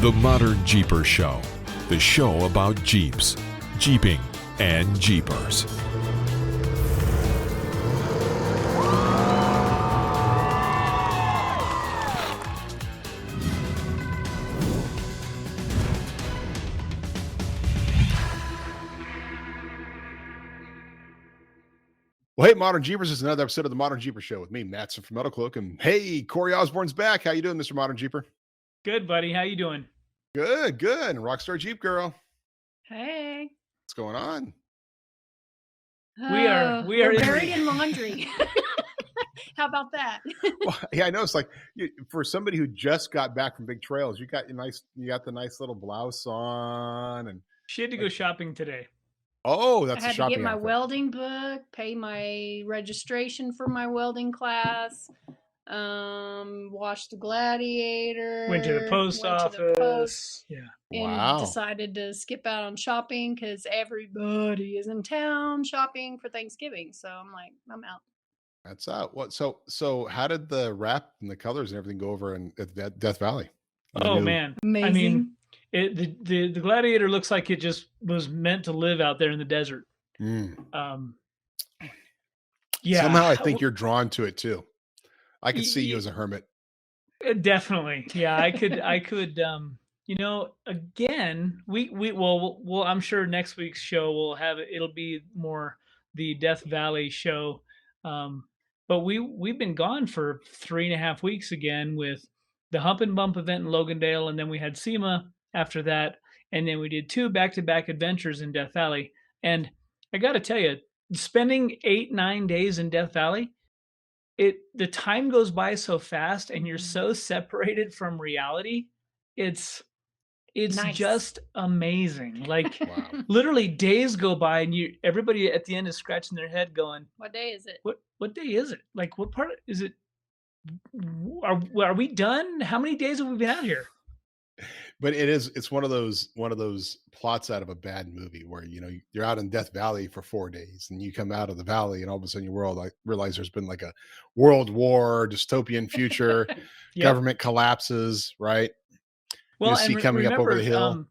The ModernJeeper Show, the show about Jeeps, Jeeping, and Jeepers. Well, hey, Modern Jeepers, is another episode of the Modern Jeeper Show with me, Matson from Metal Cloak, and hey, Corey Osborne's back. How you doing, Mr. Modern Jeeper? Good, buddy. How you doing? Good, good. And Rockstar Jeep Girl, Hey. what's going on? We're buried in laundry. How about that? Well, yeah, I know it's like for somebody who just got back from big trails, you got the nice little blouse on, and she had to go shopping today. Oh, that's I had a shopping to get my outfit. welding book, pay my registration for my welding class, watched the Gladiator, Went to the post office. Yeah. And decided to skip out on shopping because everybody is in town shopping for Thanksgiving. So I'm like, I'm out. That's out. What? So how did the wrap and the colors and everything go over at Death Valley? Man, amazing. I mean, the Gladiator looks like it just was meant to live out there in the desert. Yeah. Somehow I think you're drawn to it too. I could see you as a hermit. Definitely. Yeah, I could. Again, well, I'm sure next week's show will have it. It'll be more the Death Valley show. But we've been gone for 3.5 weeks again with the Hump and Bump event in Logandale, and then we had Sema after that, and then we did 2 back-to-back adventures in Death Valley. And I got to tell you, spending 8-9 days in Death Valley, the time goes by so fast, and you're so separated from reality. It's nice. Just amazing. Like wow. Literally days go by, and everybody at the end is scratching their head, going, "What day is it? What day is it? Like, what part is it? Are we done? How many days have we been out here?" But it's one of those plots out of a bad movie where you're out in Death Valley for 4 days and you come out of the valley and all of a sudden you realize there's been like a world war, dystopian future, yep. Government collapses, right? Well, you see coming up over the hill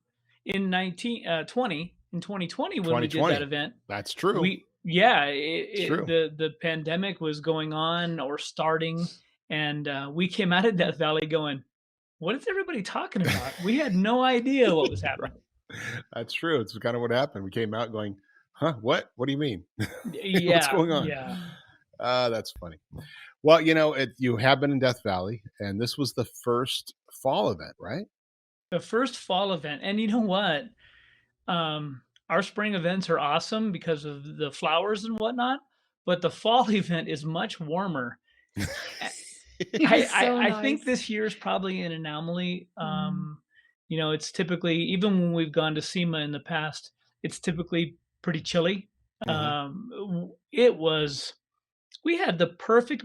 in 2020 when we did that event. That's true. True. The pandemic was going on or starting, and we came out of Death Valley going, what is everybody talking about? We had no idea what was happening. That's true. It's kind of what happened. We came out going, huh, what? What do you mean? Yeah. What's going on? Yeah. That's funny. Well, you have been in Death Valley, and this was the first fall event, right? The first fall event. And you know what? Our spring events are awesome because of the flowers and whatnot, but the fall event is much warmer. I think this year is probably an anomaly. It's typically, even when we've gone to Sema in the past, it's typically pretty chilly. Mm-hmm. We had perfect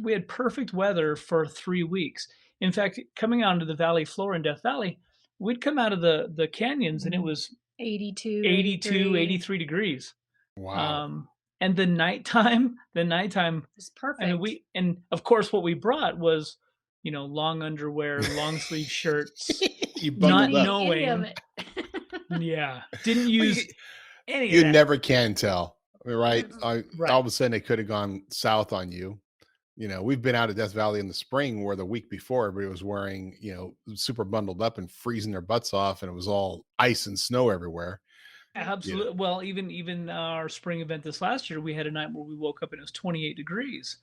weather for 3 weeks. In fact, coming out into the valley floor in Death Valley, we'd come out of the canyons and it was 83 degrees. Wow. And the nighttime was perfect. I mean, and of course what we brought was, long underwear, long sleeve shirts, not knowing. Yeah. Didn't use any of that. You never can tell, right? Right. All of a sudden it could have gone south on you. We've been out of Death Valley in the spring where the week before everybody was wearing, super bundled up and freezing their butts off, and it was all ice and snow everywhere. Absolutely. Yeah. Well, even our spring event this last year, we had a night where we woke up and it was 28 degrees.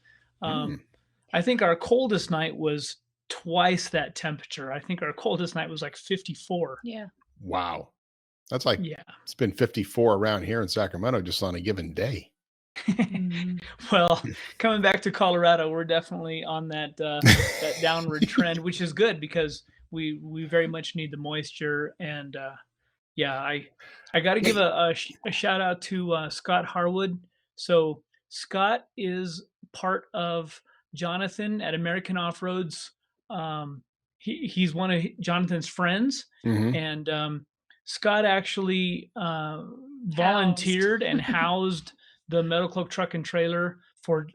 I think our coldest night was twice that temperature. I think our coldest night was like 54. Yeah. Wow. That's like, It's been 54 around here in Sacramento just on a given day. Well, coming back to Colorado, we're definitely on that downward trend, which is good because we very much need the moisture. And I got to give a shout out to Scott Harwood. So Scott is part of Jonathan at American Off-Roads. He's one of Jonathan's friends, mm-hmm. and Scott actually volunteered and housed the Metal Cloak truck and trailer for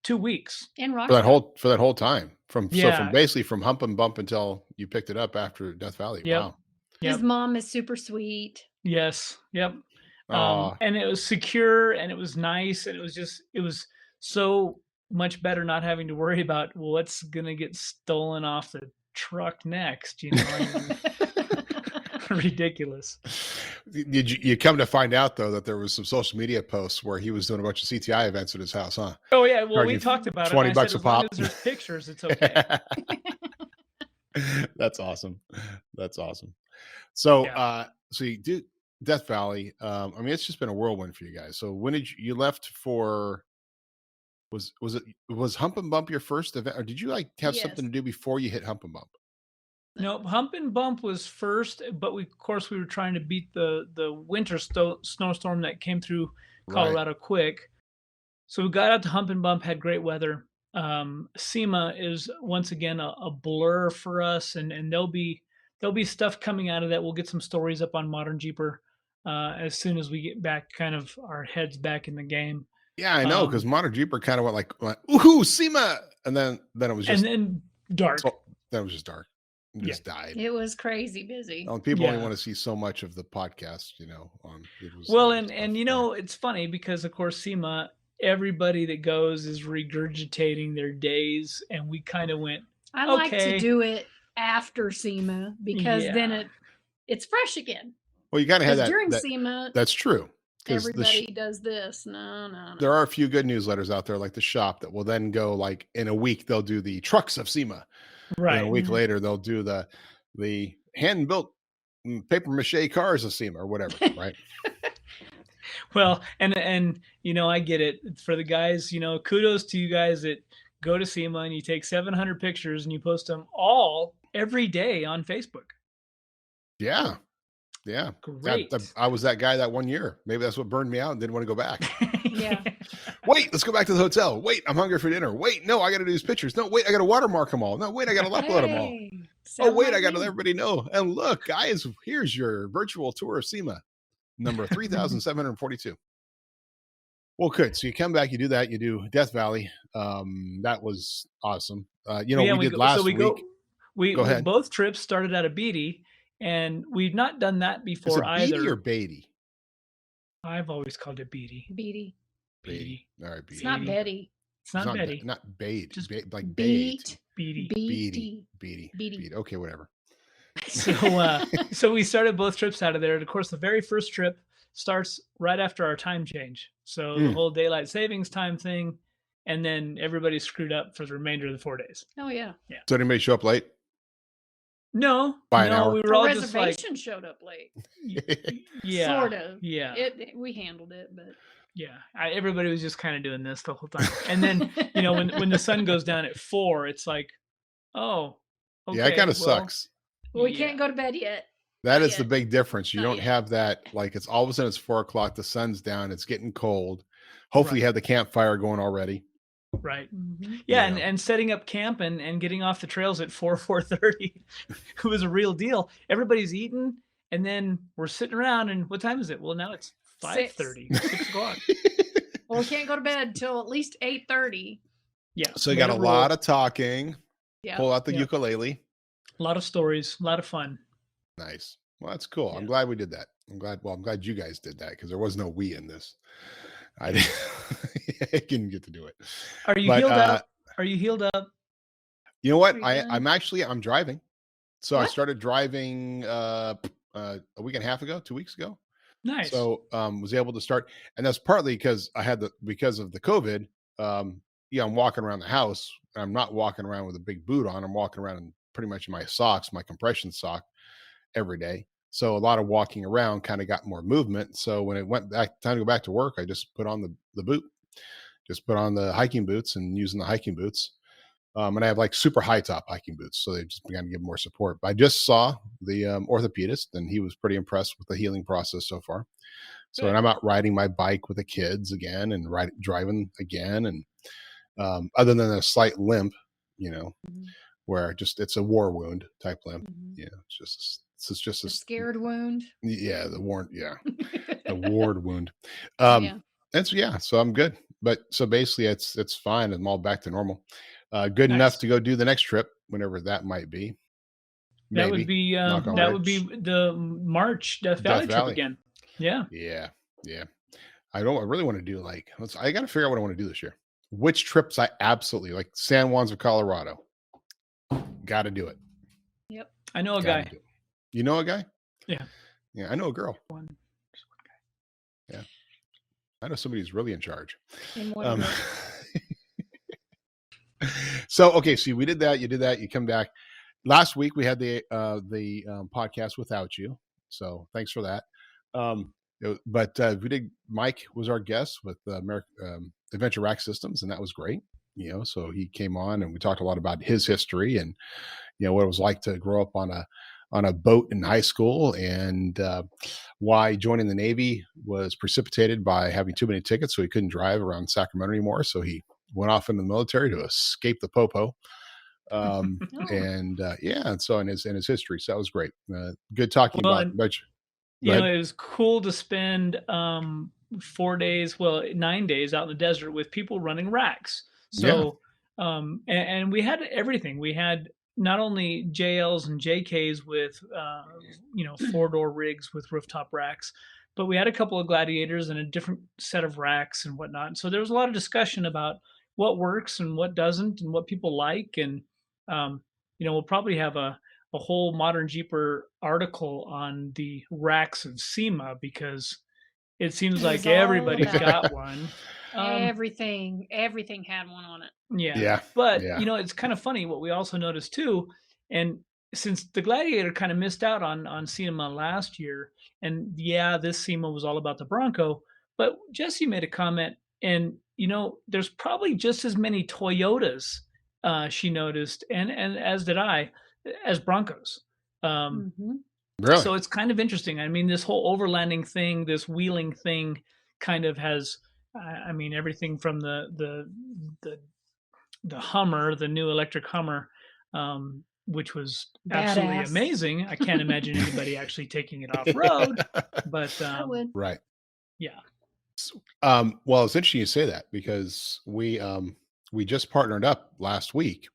2 weeks. In For Rockville. that whole time. From Yeah. basically from hump and bump until you picked it up after Death Valley. Yep. Wow. His Yep. mom is super sweet. Yes. Yep. Aw. And it was secure and it was nice and it was so much better not having to worry about what's gonna get stolen off the truck next, you know. I mean, ridiculous. Did you come to find out though that there was some social media posts where he was doing a bunch of CTI events at his house, huh? Oh yeah, well Charge we you talked about it. $20 and I said, a as long pop. as there's pictures, it's okay. That's awesome. That's awesome. So Yeah. so you do Death Valley. I mean, it's just been a whirlwind for you guys. So when did you left for was Hump and Bump your first event, or did you like have something Yes. to do before you hit Hump and Bump? No, Hump and Bump was first, but of course we were trying to beat the winter snowstorm that came through Right. Colorado quick. So we got out to Hump and Bump, had great weather. SEMA is once again a blur for us, and there'll be stuff coming out of that. We'll get some stories up on Modern Jeeper as soon as we get back, kind of our heads back in the game. Yeah, I know, because Modern Jeeper kind of went like ooh, SEMA, and then it was just and then dark. then it was just dark. It just died. It was crazy busy. People only Yeah. want to see so much of the podcast, you know. Well, and you know, it's funny because of course SEMA, everybody that goes is regurgitating their days, and we kind of went, I like to okay. do it after SEMA because then Yeah. it's fresh again. well, you got to have Because that. during SEMA, That's true. 'Cause everybody does this. No. there are a few good newsletters out there, like the shop, that will then go like in a week they'll do the trucks of SEMA. Right. And a week later they'll do the hand built paper mache cars of SEMA or whatever, right? Well, and you know, I get it. For the guys, you know, kudos to you guys that go to SEMA and you take 700 pictures and you post them all every day on Facebook. Yeah. Yeah. Great. I was that guy that one year. Maybe that's what burned me out and didn't want to go back. Yeah. Wait, let's go back to the hotel. Wait, I'm hungry for dinner. Wait, no, I got to do these pictures. No, wait, I got to watermark them all. No, wait, I got to upload them all. Hey, Oh, sound wait, like I got to me. let everybody know. And look, guys, here's your virtual tour of SEMA, number 3,742. Well, good. So you come back, you do that, you do Death Valley. That was awesome. You know, Yeah, we did last week. We Go ahead. both trips started out of Beatty, and we've not done that Is before it Beatty either. or Beatty? I've always called it Beatty. Beatty. Beatty. All right, Beatty. It's not Beatty. Betty. It's not Betty. Not Bait. Just like Bait. Beat. Beatty. Beatty. Beatty. Okay, whatever. So we started both trips out of there. And of course, the very first trip starts right after our time change. So the whole daylight savings time thing, and then everybody's screwed up for the remainder of the 4 days. Oh yeah. So anybody show up late? No, By an hour? we were Our all just like, reservation showed up late. yeah, Sort of. yeah, We handled it, but yeah. Everybody was just kind of doing this the whole time. And then, you know, when the sun goes down at 4, it's like, oh, okay, Yeah, it kind of sucks. we yeah. can't go to bed yet. That Not is the yet. big difference. You Not don't yet. have that, like, it's all of a sudden it's 4:00, the sun's down, it's getting cold. Hopefully you have the campfire going already. Right. Mhm. Yeah, Yeah. and setting up camp and getting off the trails at 4:30 it was a real deal. Everybody's eating, and then we're sitting around, and what time is it? Well, now it's 5:30, 6 o'clock. Well, we can't go to bed till at least 8:30. Yeah. So you got a lot of talking. Yeah. Pull out the Yeah. ukulele. a lot of stories, a lot of fun. Nice. Well, that's cool. I'm Yeah. glad we did that. I'm glad you guys did that, because there was no we in this. I didn't I didn't get to do it. Are you But, healed up? Are you healed up? You know what? Pretty good. I'm driving. So I What? started driving a week and a half ago, 2 weeks ago. Nice. So was able to start, and that's partly because because of the COVID. I'm walking around the house, and I'm not walking around with a big boot on. I'm walking around in pretty much in my socks, my compression sock, every day. So a lot of walking around kind of got more movement. So when it went back time to go back to work, I just put on the boot, just put on the hiking boots and using the hiking boots. And I have like super high top hiking boots, so they just began to give more support. But I just saw the orthopedist, and he was pretty impressed with the healing process so far. So Good. and I'm out riding my bike with the kids again, and driving again, and other than a slight limp, Mhm. where it's a war wound type limp. Mhm. It's just A a scared wound. the ward wound. Yeah. And so so I'm good. but so basically it's fine. I'm all back to normal. Good enough Nice. to go do the next trip, whenever that might be. That Maybe. would be Knock on that wood. would be the March Death Valley trip Valley. again. Yeah. Yeah. I really want to do I got to figure out what I want to do this year. Which trips I absolutely like. San Juan's of Colorado. Got to do it. Yep. I know a Gotta guy. do it. You know a guy? Yeah. Yeah, I know a girl. One. Yeah. I know somebody who's really in charge. In one of those. So, okay, so we did that. You did that. You come back. Last week we had the podcast without you. So thanks for that. But we did. Mike was our guest with Adventure Rack Systems, and that was great. So he came on and we talked a lot about his history and what it was like to grow up on a boat in high school, and why joining the Navy was precipitated by having too many tickets, so he couldn't drive around Sacramento anymore. So he went off into the military to escape the popo. And so in his history, so that was great. Good talking about it was cool to spend 4 days, 9 days out in the desert with people running racks. So and we had everything. We had not only JLs and JKs with 4-door rigs with rooftop racks, but we had a couple of Gladiators and a different set of racks and whatnot. So there was a lot of discussion about what works and what doesn't and what people like. And we'll probably have a whole Modern Jeeper article on the racks of Sema, because it seems like everybody's got one. Everything had one on it. Yeah. But it's kind of funny what we also noticed too. And since the Gladiator kind of missed out on Sema last year, and this Sema was all about the Bronco, but Jessy made a comment, and there's probably just as many Toyotas she noticed, and as did I, as Broncos. Really? So it's kind of interesting. I mean, this whole overlanding thing, this wheeling thing, kind of has. I mean, everything from the Hummer, the new electric Hummer, which was absolutely amazing. I can't imagine anybody actually taking it off road, but I would. Right. Yeah. Well, it's interesting you say that, because we just partnered up last week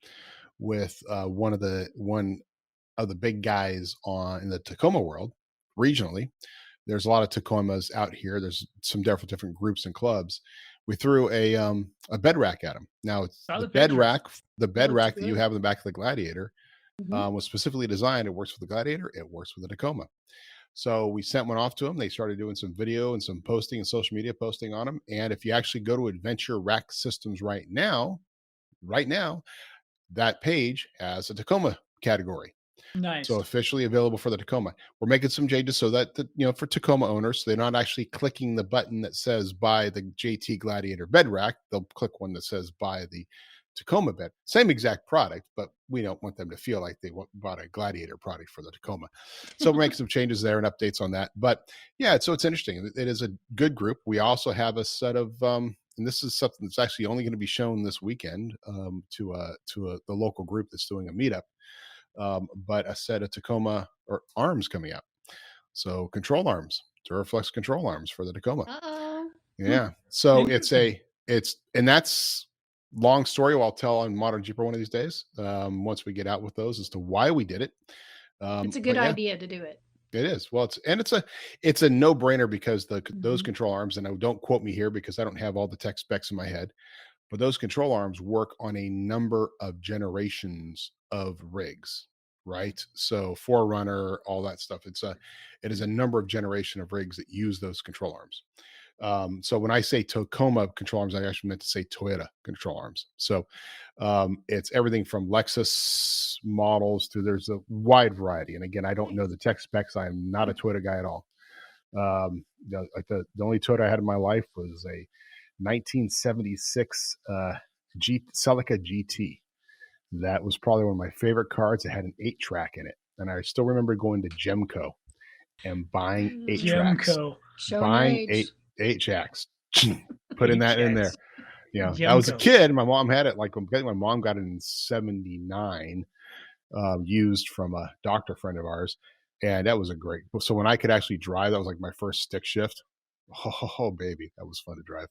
with one of the big guys in the Tacoma world regionally. There's a lot of Tacomas out here. There's some different groups and clubs. We threw a bed rack at them. Now the bed rack that you have in the back of the Gladiator was specifically designed. It works with the Gladiator. It works with the Tacoma. So we sent one off to them. They started doing some video and some posting and social media posting on them. And if you actually go to Adventure Rack Systems right now, that page has a Tacoma category. Nice. So officially available for the Tacoma. We're making some changes so that for Tacoma owners, they're not actually clicking the button that says buy the JT Gladiator bed rack. They'll click one that says buy the Tacoma bed. Same exact product, but we don't want them to feel like they bought a Gladiator product for the Tacoma. So we're making some changes there and updates on that. But so it's interesting. It is a good group. We also have a set of and this is something that's actually only going to be shown this weekend to the local group that's doing a meetup. But a set of Tacoma or arms coming out. So control arms, Duraflex control arms for the Tacoma. Yeah. So and that's long story. I'll tell on Modern Jeeper one of these days. Once we get out with those as to why we did it. It's a good idea to do it. It is. Well, it's a no-brainer, because those control arms, and don't quote me here because I don't have all the tech specs in my head, but those control arms work on a number of generations of rigs, right? So Forerunner, all that stuff. It is a number of generation of rigs that use those control arms. So when I say Tacoma control arms, I actually meant to say Toyota control arms. So it's everything from Lexus models to, there's a wide variety. And again, I don't know the tech specs. I'm not a Toyota guy at all. The only Toyota I had in my life was a 1976 Celica GT. That was probably one of my favorite cars. It had an 8-track in it. And I still remember going to Gemco and buying 8 tracks. Buying 8 tracks. Putting that in there. I was a kid. My mom had it. My mom got it in 79, used from a doctor friend of ours. And that was so when I could actually drive, that was like my first stick shift. Oh, baby, that was fun to drive.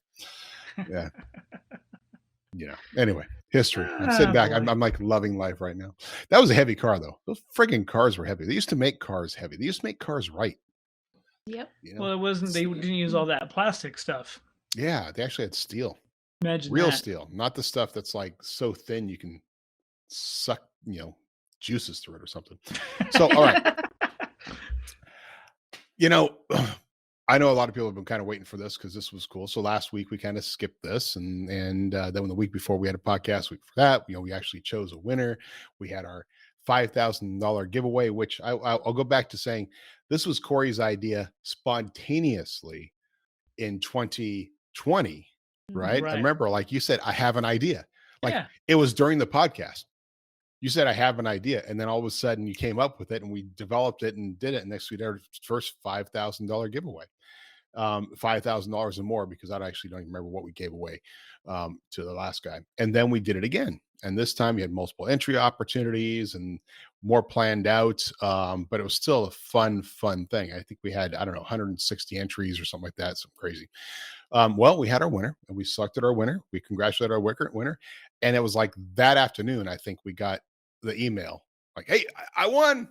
Yeah. Anyway, history. I'm sitting back. boy. I'm like loving life right now. That was a heavy car, though. Those friggin' cars were heavy. They used to make cars heavy. They used to make cars right. Yep. Well, it wasn't. They didn't use all that plastic stuff. Yeah, they actually had steel. Imagine Real that. steel, not the stuff that's like so thin you can suck, juices through it or something. So, all right. I know a lot of people have been kind of waiting for this because this was cool. So last week we kind of skipped this, and then the week before we had a podcast week for that. We actually chose a winner. We had our $5,000 giveaway, which I'll go back to saying this was Corey's idea spontaneously in 2020, right? I remember, like you said, I have an idea. Like it was during the podcast. You said, I have an idea. And then all of a sudden you came up with it and we developed it and did it. And next we did our first $5,000 giveaway. $5,000 or more, because I actually don't even remember what we gave away to the last guy. And then we did it again. And this time we had multiple entry opportunities and more planned out. But it was still a fun thing. I think we had, 160 entries or something like that. Something crazy. Well, we had our winner and we selected our winner. We congratulated our winner. And it was like that afternoon, I think we got the email like, hey, I won.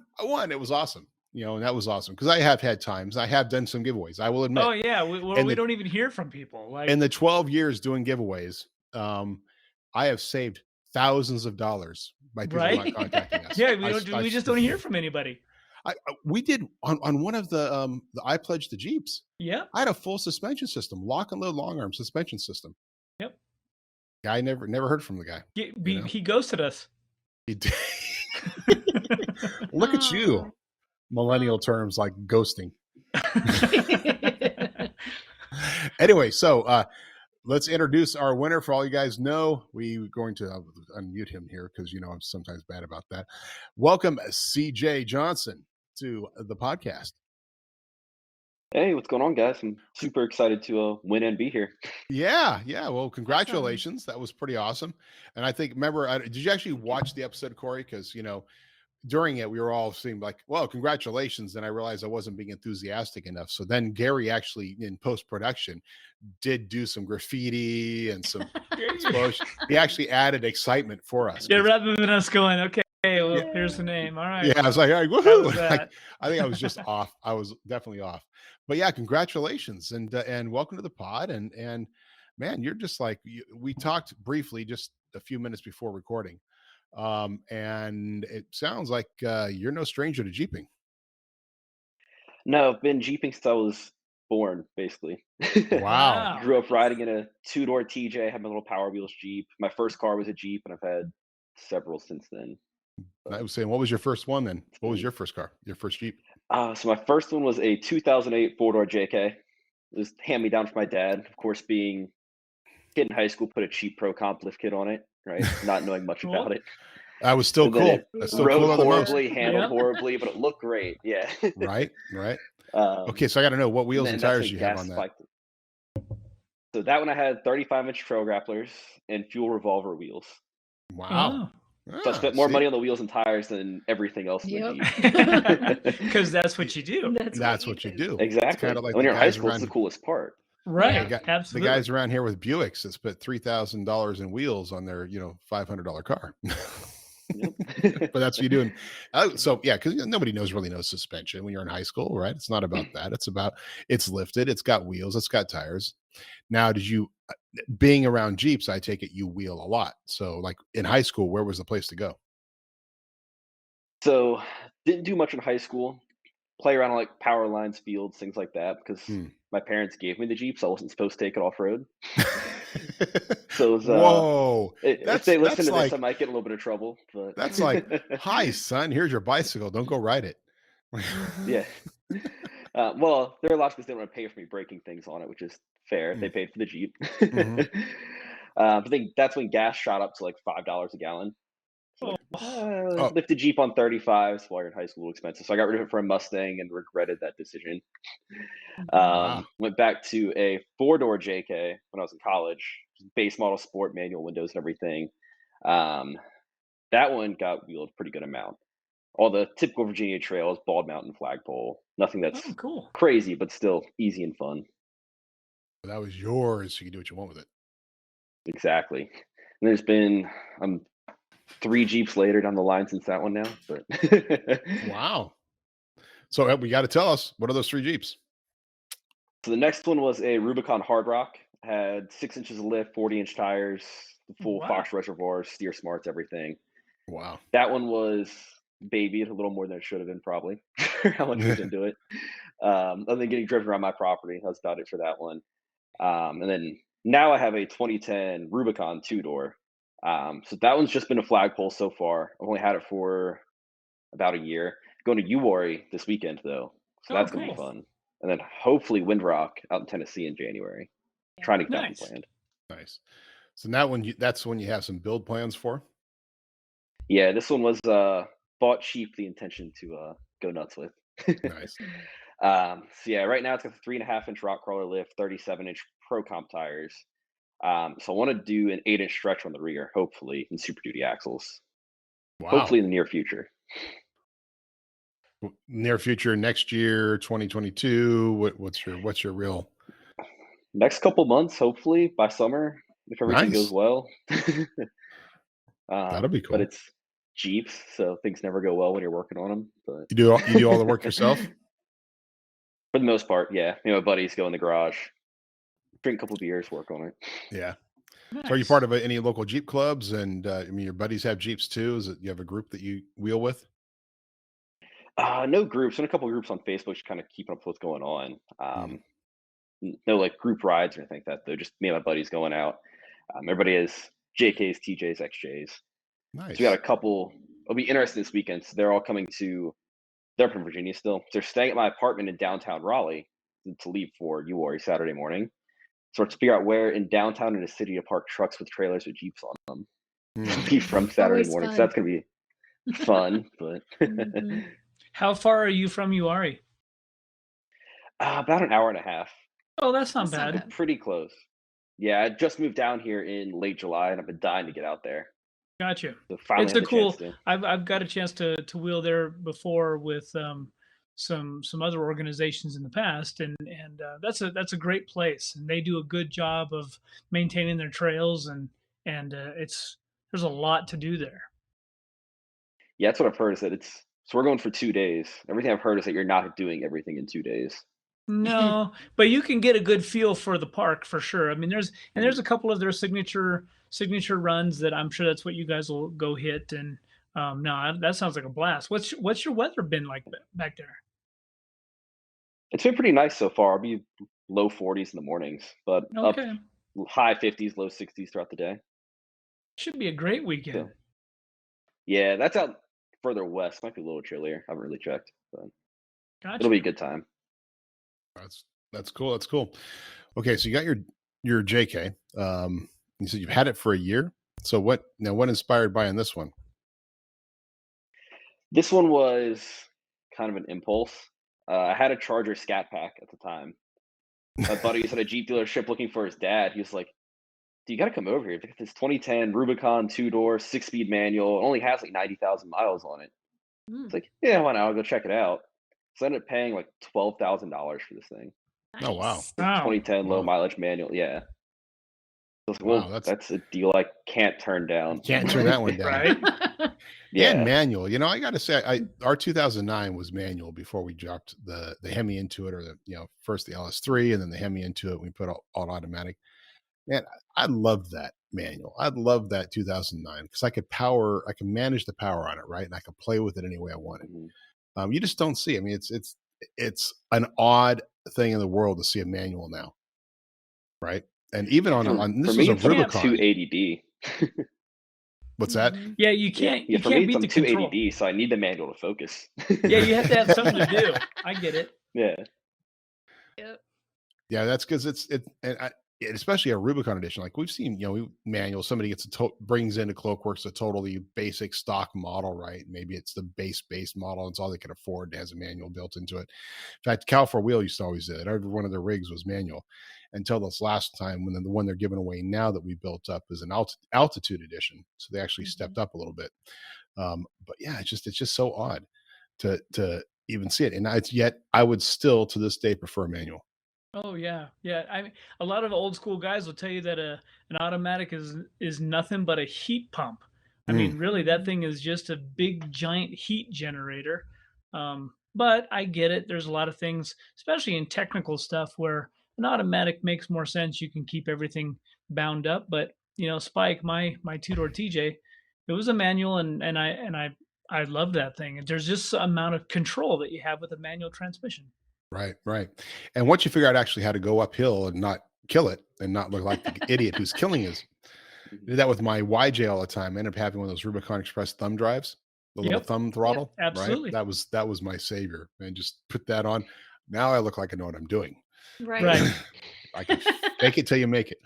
It was awesome. And that was awesome because I have had times. I have done some giveaways. I will admit. Oh yeah, we don't even hear from people. Like in the 12 years doing giveaways, I have saved thousands of dollars by people not contacting us. Yeah, we just don't hear from anybody. We did on one of the I Pledge the Jeeps. Yeah, I had a full suspension system, lock and load long arm suspension system. Yep. Guy never heard from the guy. He ghosted us. He did. Look at you. Millennial terms like ghosting. Anyway, so let's introduce our winner. For all you guys know, we're going to unmute him here because I'm sometimes bad about that. Welcome, CJ Johnson, to the podcast. Hey, what's going on, guys? I'm super excited to win and be here. Yeah. Well, congratulations. Awesome. That was pretty awesome. And I think, remember, did you actually watch the episode, Corey? Because during it, we were all saying like, well, congratulations. And I realized I wasn't being enthusiastic enough. So then Gary actually in post-production did do some graffiti and some explosion. He actually added excitement for us. Yeah, rather than us going, okay, well, here's the name. All right. Yeah, I was like, all right, woohoo. Like, I think I was just off. I was definitely off. But yeah, congratulations and welcome to the pod. And man, you're just like, we talked briefly just a few minutes before recording. And it sounds like you're no stranger to Jeeping. No, I've been Jeeping since I was born, basically. Wow. Grew up riding in a two-door TJ, had my little Power Wheels Jeep. My first car was a Jeep, and I've had several since then. I was saying, what was your first one then? What was your first car? Your first Jeep? So my first one was a 2008 four-door JK. It was hand-me-down from my dad. Of course, being kid in high school, put a cheap Pro Comp lift kit on it, right? Not knowing much about it. I was still cool. That's still rode cool horribly, handled horribly, but it looked great. Yeah. Right. Okay, so I got to know what wheels and tires you have on that. So that one I had 35-inch trail grapplers and fuel revolver wheels. Wow. So I spent more money on the wheels and tires than everything else. Because that's what you do. That's what you do. Exactly. Like when you're in high school, it's the coolest part. Right. Absolutely. The guys around here with Buicks that spent $3,000 in wheels on their, $500 car. But that's what you do. So yeah, because nobody really knows suspension when you're in high school, right? It's not about that. It's lifted, it's got wheels, it's got tires. Now, being around Jeeps, I take it you wheel a lot. So like in high school, where was the place to go? So didn't do much in high school. Play around on like power lines, fields, things like that, because my parents gave me the Jeep, so I wasn't supposed to take it off road. So it was, whoa! If they listen to this, I might get in a little bit of trouble. But that's like, hi son, here's your bicycle. Don't go ride it. Yeah. Well, there are lots of people that didn't want to pay for me breaking things on it, which is fair. They paid for the Jeep. But I think that's when gas shot up to like $5 a gallon. Lift the Jeep on 35s while you're in high school expensive. So I got rid of it for a Mustang and regretted that decision. Went back to a four-door JK when I was in college, base model sport, manual windows and everything. That one got wheeled a pretty good amount. All the typical Virginia trails, bald mountain, flagpole, nothing that's cool, crazy, but still easy and fun. That was yours, so you can do what you want with it. exactly. And there's been 3 Jeeps later down the line since that one now, but Wow. So we got to tell us, what are those 3 Jeeps? So the next one was a Rubicon Hard Rock. Had 6 inches of lift, 40-inch tires, the full Wow. Fox reservoir, steer smarts, everything. Wow. That one was babied a little more than it should have been, probably, for how much was into it. Other than getting driven around my property, that's about it for that one. And then now I have a 2010 Rubicon 2-door. So that one's just been a flagpole so far. I've only had it for about a year. Going to Uwari this weekend, though, so Oh, that's going to be cool. fun. And then hopefully Windrock out in Tennessee in January. Trying to get that one Nice. planned. Nice. So now that's when you have some build plans for? Yeah, this one was bought cheap, the intention to go nuts with. Nice. So yeah, right now it's got the 3.5-inch rock crawler lift, 37-inch Pro Comp tires. So I want to do an 8-inch stretch on the rear, hopefully, and Super Duty axles. Wow. Hopefully in the near future. Near future, next year, 2022. What's your real? Next couple months, hopefully by summer, if everything goes Nice. well. That'll be cool. But it's Jeeps, so things never go well when you're working on them. But You do all the work yourself? for the most part, yeah. My buddies go in the garage, drink a couple beers, work on it. Yeah. Nice. So are you part of any local Jeep clubs? And I mean, your buddies have Jeeps too. Is it you have a group that you wheel with? No groups, and a couple groups on Facebook just kind of keeping up with what's going on. No like group rides or anything like that, though. Just me and my buddies going out. Everybody has JKs, TJs, XJs. Nice. So we got a couple. It'll be interesting this weekend. So they're all coming to. They're from Virginia still. So they're staying at my apartment in downtown Raleigh to leave for Uwari Saturday morning. So let's figure out where in downtown in the city to park trucks with trailers with Jeeps on them. Be from Saturday Always morning. So fun. that's gonna be fun. But Mhm. How far are you from Uwari? about an hour and a half. Oh, that's not That's not bad. bad. Pretty close. Yeah, I just moved down here in late July, and I've been dying to get out there. Gotcha. So finally It's had a the chance cool. to. I've got a chance to wheel there before with some other organizations in the past, and that's a great place, and they do a good job of maintaining their trails, and there's a lot to do there. Yeah, that's what I've heard is that it's. So we're going for 2 days. Everything I've heard is that you're not doing everything in 2 days. No, but you can get a good feel for the park for sure. I mean, there's Mhm. a couple of their signature runs that I'm sure that's what you guys will go hit. And no, that sounds like a blast. What's your weather been like back there? It's been pretty nice so far. I'll be low 40s in the mornings, but up Okay, high 50s, low 60s throughout the day. should be a great weekend. So yeah, that's out further west. Might be a little chillier. I haven't really checked, but it'll Gotcha. be a good time. That's cool. That's cool. Okay, so you got your JK. You said you've had it for a year. So what inspired buying this one? This one was kind of an impulse. I had a Charger Scat Pack at the time. My buddy was at a Jeep dealership looking for his dad. He was like, "Dude, you got to come over here. Look at this 2010 Rubicon 2-door, 6-speed manual. It only has like 90,000 miles on it." It's Mm, like, yeah, why not? I'll go check it out. So I ended up paying like $12,000 for this thing. Oh wow. nice. The Wow. 2010 low Wow. mileage manual. Yeah. I was like, Wow, well, that's that's a deal I can't turn down. can't turn that one down. Right? Yeah. And manual. I got to say, our 2009 was manual before we dropped the Hemi into it, or first the LS3 and then the Hemi into it. We put all automatic. Man, I love that manual. I love that 2009 because I could manage the power on it, right? And I could play with it any way I wanted. Mhm. You just don't see. I mean, it's an odd thing in the world to see a manual now, right? And even For, on this for was me, a it's like Rubicon. 280D. What's that? Mhm. Yeah, you Yeah, can't yeah. For me, it's beat on the control. 280D, so I need the manual to focus. Yeah, you have to have something to do. I get it. Yeah. Yep. Yeah, that's because and especially a Rubicon edition. Like we've seen, manual. Somebody gets brings into Cloakworks a totally basic stock model, right? Maybe it's the base model. It's all they can afford. It has a manual built into it. In fact, Cal 4 Wheel used to always do it. Every one of their rigs was manual until this last time when the one they're giving away now that we built up is an altitude edition. So they actually stepped up a little bit. But yeah, it's just so odd to even see it. And yet I would still to this day prefer manual. Oh yeah, yeah. I mean, a lot of old school guys will tell you that an automatic is nothing but a heat pump. I Mm, mean, really, that thing is just a big giant heat generator. But I get it. There's a lot of things, especially in technical stuff, where an automatic makes more sense. You can keep everything bound up. But Spike, my two door TJ, it was a manual, and I love that thing. There's just an amount of control that you have with a manual transmission. right, right. And once you figure out actually how to go uphill and not kill it and not look like the idiot who's killing his, I Mhm. did that with my YJ all the time. I ended up having one of those Rubicon Express thumb drives, the little Yep, thumb throttle, right? absolutely. That was my savior. And just put that on. Now I look like I know what I'm doing. Right. Right. I can fake it till you make it.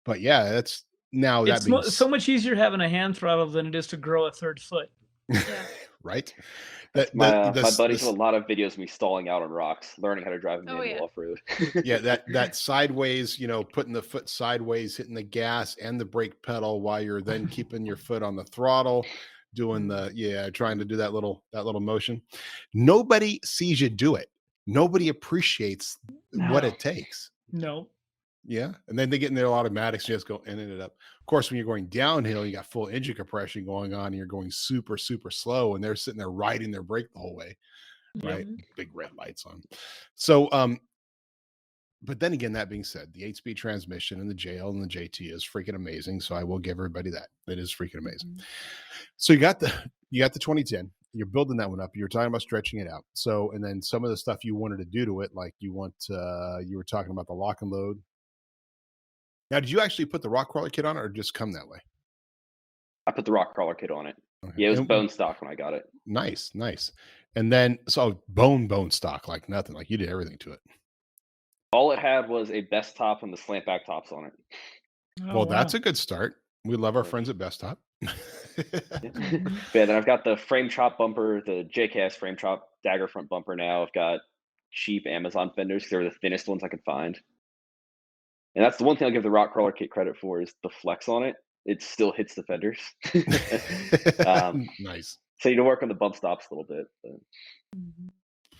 But yeah, that's now that It's being so much easier having a hand throttle than it is to grow a third foot. Yeah. right. My buddies have a lot of videos of me stalling out on rocks, learning how to drive a Oh, manual yeah. off road. yeah, that sideways, putting the foot sideways, hitting the gas and the brake pedal while you're then keeping your foot on the throttle, doing trying to do that little motion. Nobody sees you do it. Nobody appreciates what No. it takes. No. Yeah. And then they get in their automatics and just go in and it up. Of course, when you're going downhill, you got full engine compression going on and you're going super, super slow, and they're sitting there riding their brake the whole way. Right. Mhm. Big red lights on. So but then again, that being said, the 8-speed transmission and the JL and the JT is freaking amazing. So I will give everybody that. It is freaking amazing. Mhm. So you got the 2010. You're building that one up. You're talking about stretching it out. So, and then some of the stuff you wanted to do to it, like you were talking about the lock and load. Now, did you actually put the rock crawler kit on it, or just come that way? I put the rock crawler kit on it. Okay. Yeah, it was And- bone stock when I got it. Nice, nice. And then so bone stock, like nothing. Like you did everything to it. All it had was a best top and the slant back tops on it. Oh, Well, wow. that's a good start. We love our Yeah. friends at Best Top. Yeah. Mhm. But yeah, then I've got the frame chop bumper, the JKS frame chop dagger front bumper now. I've got cheap Amazon fenders. They're the thinnest ones I could find. And that's the one thing I'll give the rock crawler kit credit for is the flex on it. It still hits the fenders. Nice. So you need to work on the bump stops a little bit. But Mhm.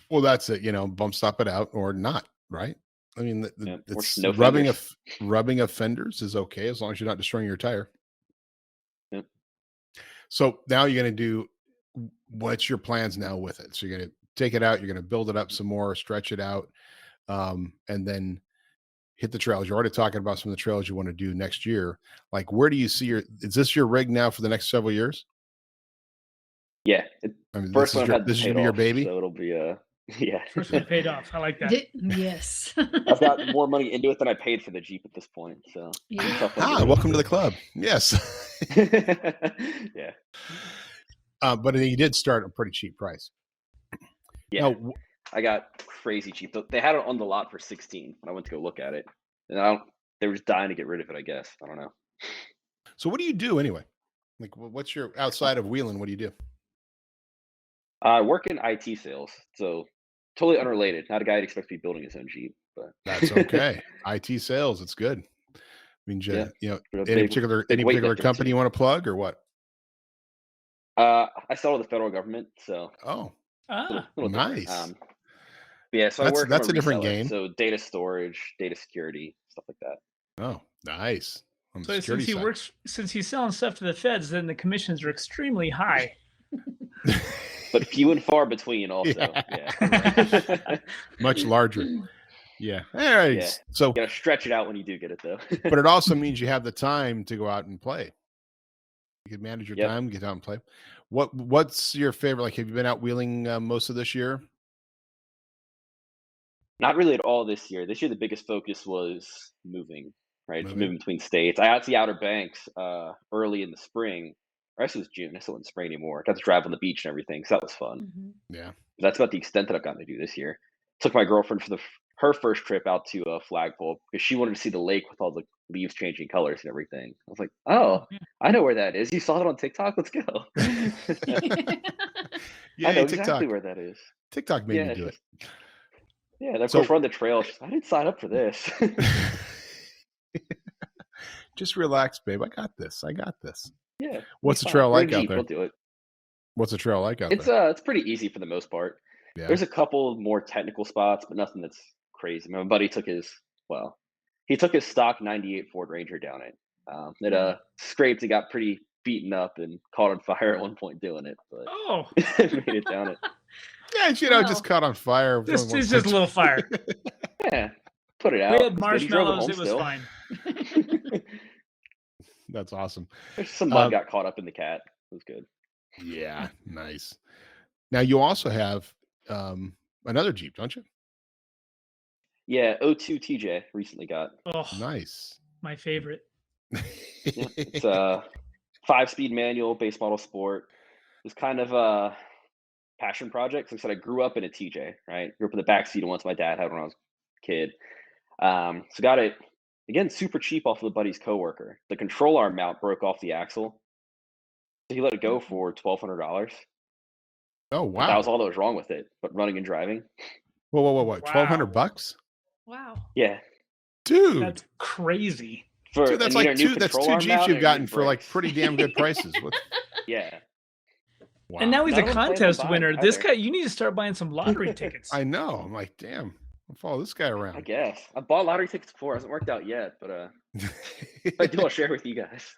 Well, that's it. Bump stop it out or not, right? I mean, Yeah, or it's no rubbing of fenders is okay as long as you're not destroying your tire. Yep. So now you're going to do what's your plans now with it? So you're going to take it out, you're going to build it up some more, stretch it out, and then hit the trails. You're already talking about some of the trails you want to do next year. Like, where do you see is this your rig now for the next several years? yeah, I mean, first one I've had this is paid gonna be your off, baby. so it'll be yeah. First one paid off. I like that. Yes. I've got more money into it than I paid for the Jeep at this point. So Yeah. tough one to Ah, get welcome to rid the club. Yes. of. Yeah, But you did start at a pretty cheap price. yeah. Now, I got crazy cheap. They had it on the lot for 16 when I went to go look at it, and they were just dying to get rid of it. I guess I don't know. so what do you do anyway? Like, what's your outside of wheeling? What do you do? I work in IT sales, so totally unrelated. Not a guy that expects to be building his own Jeep, but That's okay. IT sales, it's good. I mean, Yeah. But a any big particular weightlifting company too. you want to plug or what? I sell to the federal government, so Oh, Ah, little different. nice. Yeah, so I work. That's I'm a different reseller, game. So data storage, data security, stuff like that. Oh, nice. On the so security side. since he's selling stuff to the feds, then the commissions are extremely high. But few and far between, also. Yeah. Yeah. Much larger. Yeah. All right. Yeah. So, You gotta stretch it out when you do get it, though. but it also means you have the time to go out and play. You can manage your Yep. time, get out and play. What's your favorite? Like, have you been out wheeling most of this year? Not really at all this year. This year, the biggest focus was moving, right? Moving. Moving between states. I got to the Outer Banks early in the spring. Or actually, it was June. I still wasn't spring anymore. Got to drive on the beach and everything, so that was fun. Mhm. Yeah. That's about the extent that I've gotten to do this year. Took my girlfriend for her first trip out to Flagpole because she wanted to see the lake with all the leaves changing colors and everything. I was like, oh, Yeah. I know where that is. You saw it on TikTok? Let's go. Yeah. I know TikTok. exactly where that is. TikTok made me do it's it. just- Yeah, and of So- course, we're on the trail. She's like, I didn't sign up for this. Just relax, babe. I got this. Yeah. What's be the fine. trail We're a like out Jeep, there? We'll do it. What's the trail like out It's there? it's pretty easy for the most part. Yeah. There's a couple more technical spots, but nothing that's crazy. My buddy took his stock 98 Ford Ranger down it. It scraped and got pretty beaten up and caught on fire at one point doing it, but Oh, made it down it. Yeah, it just caught on fire. it's just a little fire. Yeah, put it out. We had It was good. He drove marshmallows. home It was still. fine. That's awesome. Some mud got caught up in the cat. It was good. Yeah, nice. Now you also have another Jeep, don't you? Yeah, 02 TJ recently got. Oh, Nice. my favorite. Yeah, it's a 5-speed manual base model sport. It was kind of a passion project. So I said I grew up in a TJ, right? Grew up in the backseat of one my dad had when I was a kid. So got it again super cheap off of a buddy's coworker. The control arm mount broke off the axle, so he let it go for $1,200. Oh wow. That was all that was wrong with it, but running and driving. Whoa. Wow. $1,200? Wow. Yeah, Dude. That's crazy. Dude, that's like two Jeeps you've gotten for like brakes. pretty damn good prices. What? Yeah. Wow. And now he's a I don't plan on contest buying winner. it This either. guy, you need to start buying some lottery tickets. I know. I'm like, damn. I'll follow this guy I around. guess I bought lottery tickets before. It hasn't worked out yet, but if I do, I'll share with you guys.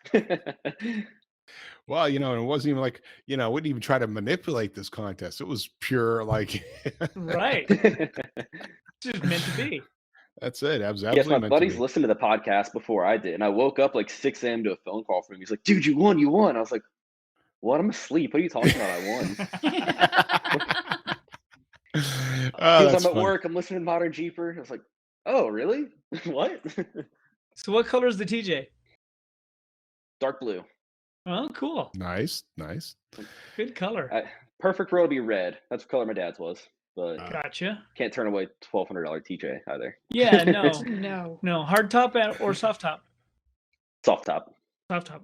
Well, and it wasn't even like, I wouldn't even try to manipulate this contest. It was pure like Right. It's just meant to be. That's it. Yes, Absolutely my meant to buddies be. listened to the podcast before I did, and I woke up like 6 a.m. to a phone call from him. He's like, "Dude, you won! You won!" I was like, "What? I'm asleep. What are you talking about? I won." Oh, He was, that's I'm at funny. work. I'm listening to Modern Jeeper. I was like, "Oh, really? What?" So what color is the TJ? Dark blue. Oh, cool. Nice. Good color. Perfect for it to be red. That's what color my dad's was, but Gotcha. can't turn away $1,200 TJ either. Yeah, no. No. No, hard top or soft top? Soft top. Soft top.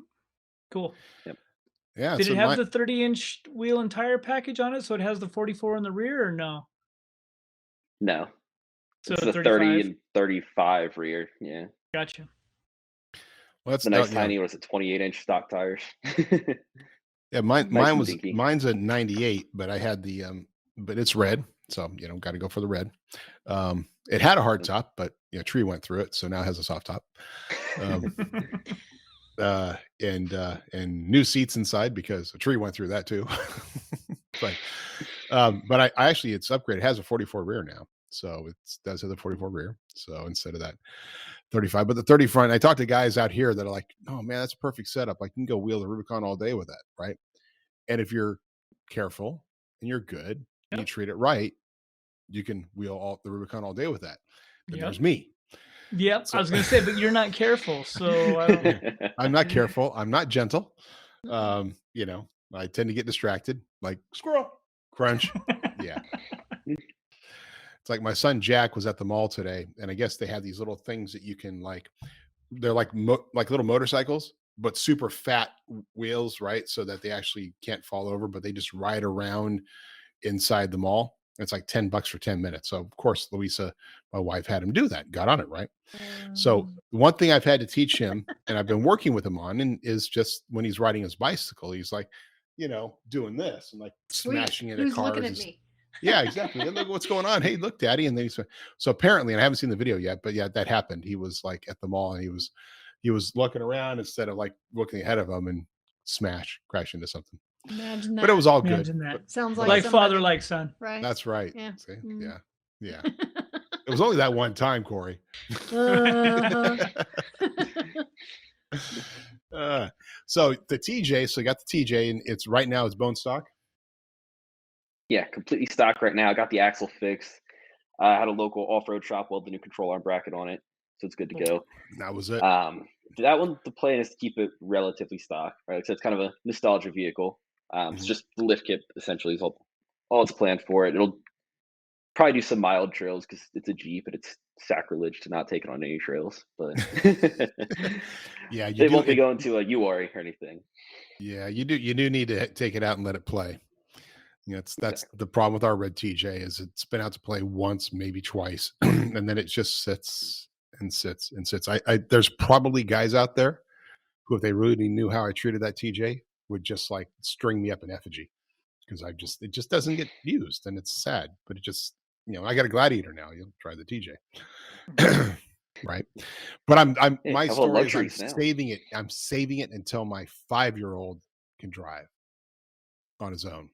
Cool. Yeah. Did so it have the 30-inch wheel and tire package on it, so it has the 44 in the rear, or no? No, So it's the 30 35? and 35 rear. Yeah, Gotcha. well, that's the nice yeah. tiny. Was it 28-inch stock tires? Yeah, mine and was dinky. mine's a 98, but I had the but it's red, so got to go for the red. It had a hard top, but tree went through it, so now it has a soft top. And new seats inside because a tree went through that too. but I actually it's upgraded. It has a 44 rear now, so it does have the 44 rear. So instead of that 35, but the 30 front, I talked to guys out here that are like, oh man, that's a perfect setup. I can go wheel the Rubicon all day with that, right? And if you're careful and you're good and you treat it right, you can wheel the Rubicon all day with that. Then there's me. Yep, I was going to say, but you're not careful, so I don't... I'm not careful. I'm not gentle. I tend to get distracted, like squirrel, crunch. Yeah. It's like my son Jack was at the mall today, and I guess they have these little things that you can they're like little motorcycles, but super fat wheels, right? So that they actually can't fall over, but they just ride around inside the mall. It's like $10 for 10 minutes. So of course, Louisa, my wife, had him do that, got on it, right? So one thing I've had to teach him, and I've been working with him on, and is just when he's riding his bicycle, he's like, doing this and like smashing into Who's cars. looking at me? Yeah, exactly. And look what's going on. Hey, look, Daddy. And then so apparently, and I haven't seen the video yet, but yeah, that happened. He was like at the mall and he was looking around instead of like looking ahead of him and crash into something. Imagine that. But it was all Imagine good. that. Sounds Like like father, somebody, like son. right? That's right. Yeah. See? Mm. Yeah. It was only that one time, Corey. Uh-huh. So the TJ, so I got the TJ, and it's right now it's bone stock. Yeah, completely stock right now. I got the axle fixed. I had a local off-road shop weld the new control arm bracket on it, so it's good to go. That was it. That one, the plan is to keep it relatively stock, right? So it's kind of a nostalgia vehicle. It's just the lift kit essentially is all it's planned for it. It'll probably do some mild trails because it's a Jeep and it's sacrilege to not take it on any trails. But Yeah, they won't be going to a URI or anything. Yeah, you do need to take it out and let it play. That's the problem with our red TJ is it's been out to play once, maybe twice, and then it just sits and sits and sits. There's probably guys out there who, if they really knew how I treated that TJ, would just like string me up in effigy because it just doesn't get used, and it's sad. But it just I got a Gladiator now. You'll try the TJ. Right. But my have all story is I'm luxuries now. saving it. I'm saving it until my 5-year-old can drive on his own.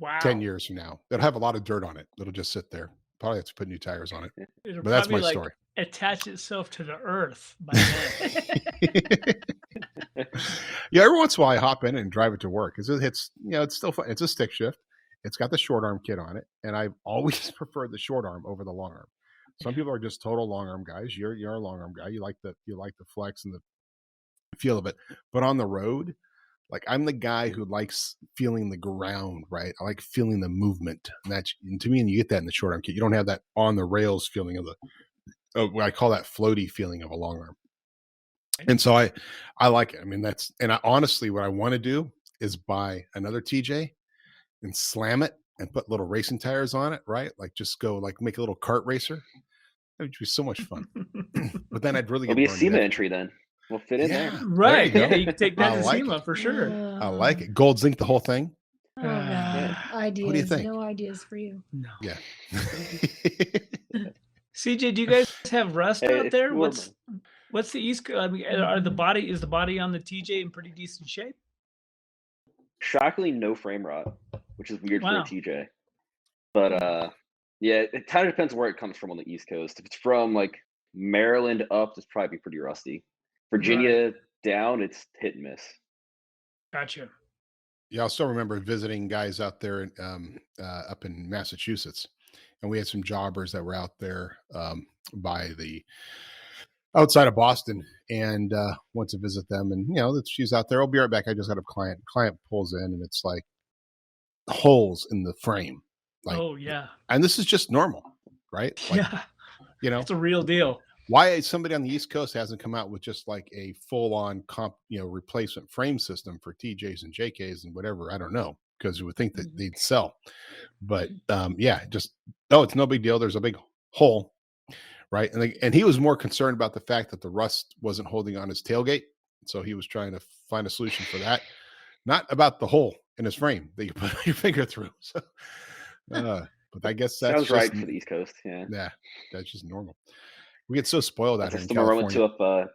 Wow. 10 years from now. It'll have a lot of dirt on it. It'll just sit there. Probably have to put new tires on it. It'll But that's my probably, story. attach itself to the earth by then. Yeah, every once in a while I hop in and drive it to work. It's it's still fun. It's a stick shift. It's got the short arm kit on it, and I've always preferred the short arm over the long arm. Some people are just total long arm guys. You're a long arm guy. You like the flex and the feel of it. But on the road, like I'm the guy who likes feeling the ground, right? I like feeling the movement. And to me, and you get that in the short arm kit. You don't have that on the rails feeling of what I call that floaty feeling of a long arm. And so I like it. I mean, honestly, what I want to do is buy another TJ and slam it and put little racing tires on it, right? Like just go make a little kart racer. That would be so much fun. But then I'd really get It'll be a burned Sema to death. entry then. We'll fit in there. Right. There you go. Yeah, you can take that I to like SEMA it. for sure. I like it. Gold zinc the whole thing. Oh God, ideas. What do you think? No ideas for you. No. Yeah. CJ, do you guys have rust Hey, out it's there? warm. What's the East Coast? I mean, is the body on the TJ in pretty decent shape? Shockingly, no frame rot, which is weird Wow. for a TJ. But yeah, it kind of depends where it comes from on the East Coast. If it's from like Maryland up, it's probably pretty rusty. Virginia down, it's hit and miss. Gotcha. Yeah, I still remember visiting guys out there up in Massachusetts, and we had some jobbers that were out there by the outside of Boston, and went to visit them. And she's out there. I'll be right back. I just got a client. Client pulls in, and it's like holes in the frame. Like, oh yeah. And this is just normal, right? Like, yeah. It's a real deal. Why somebody on the East Coast hasn't come out with just like a full-on replacement frame system for TJs and JKs and whatever? I don't know, because you would think that they'd sell. But it's no big deal. There's a big hole, right? And he was more concerned about the fact that the rust wasn't holding on his tailgate, so he was trying to find a solution for that, not about the hole in his frame that you put your finger through. So, but I guess that's sounds right for the East Coast. Yeah, that's just normal. We get so spoiled out here in California.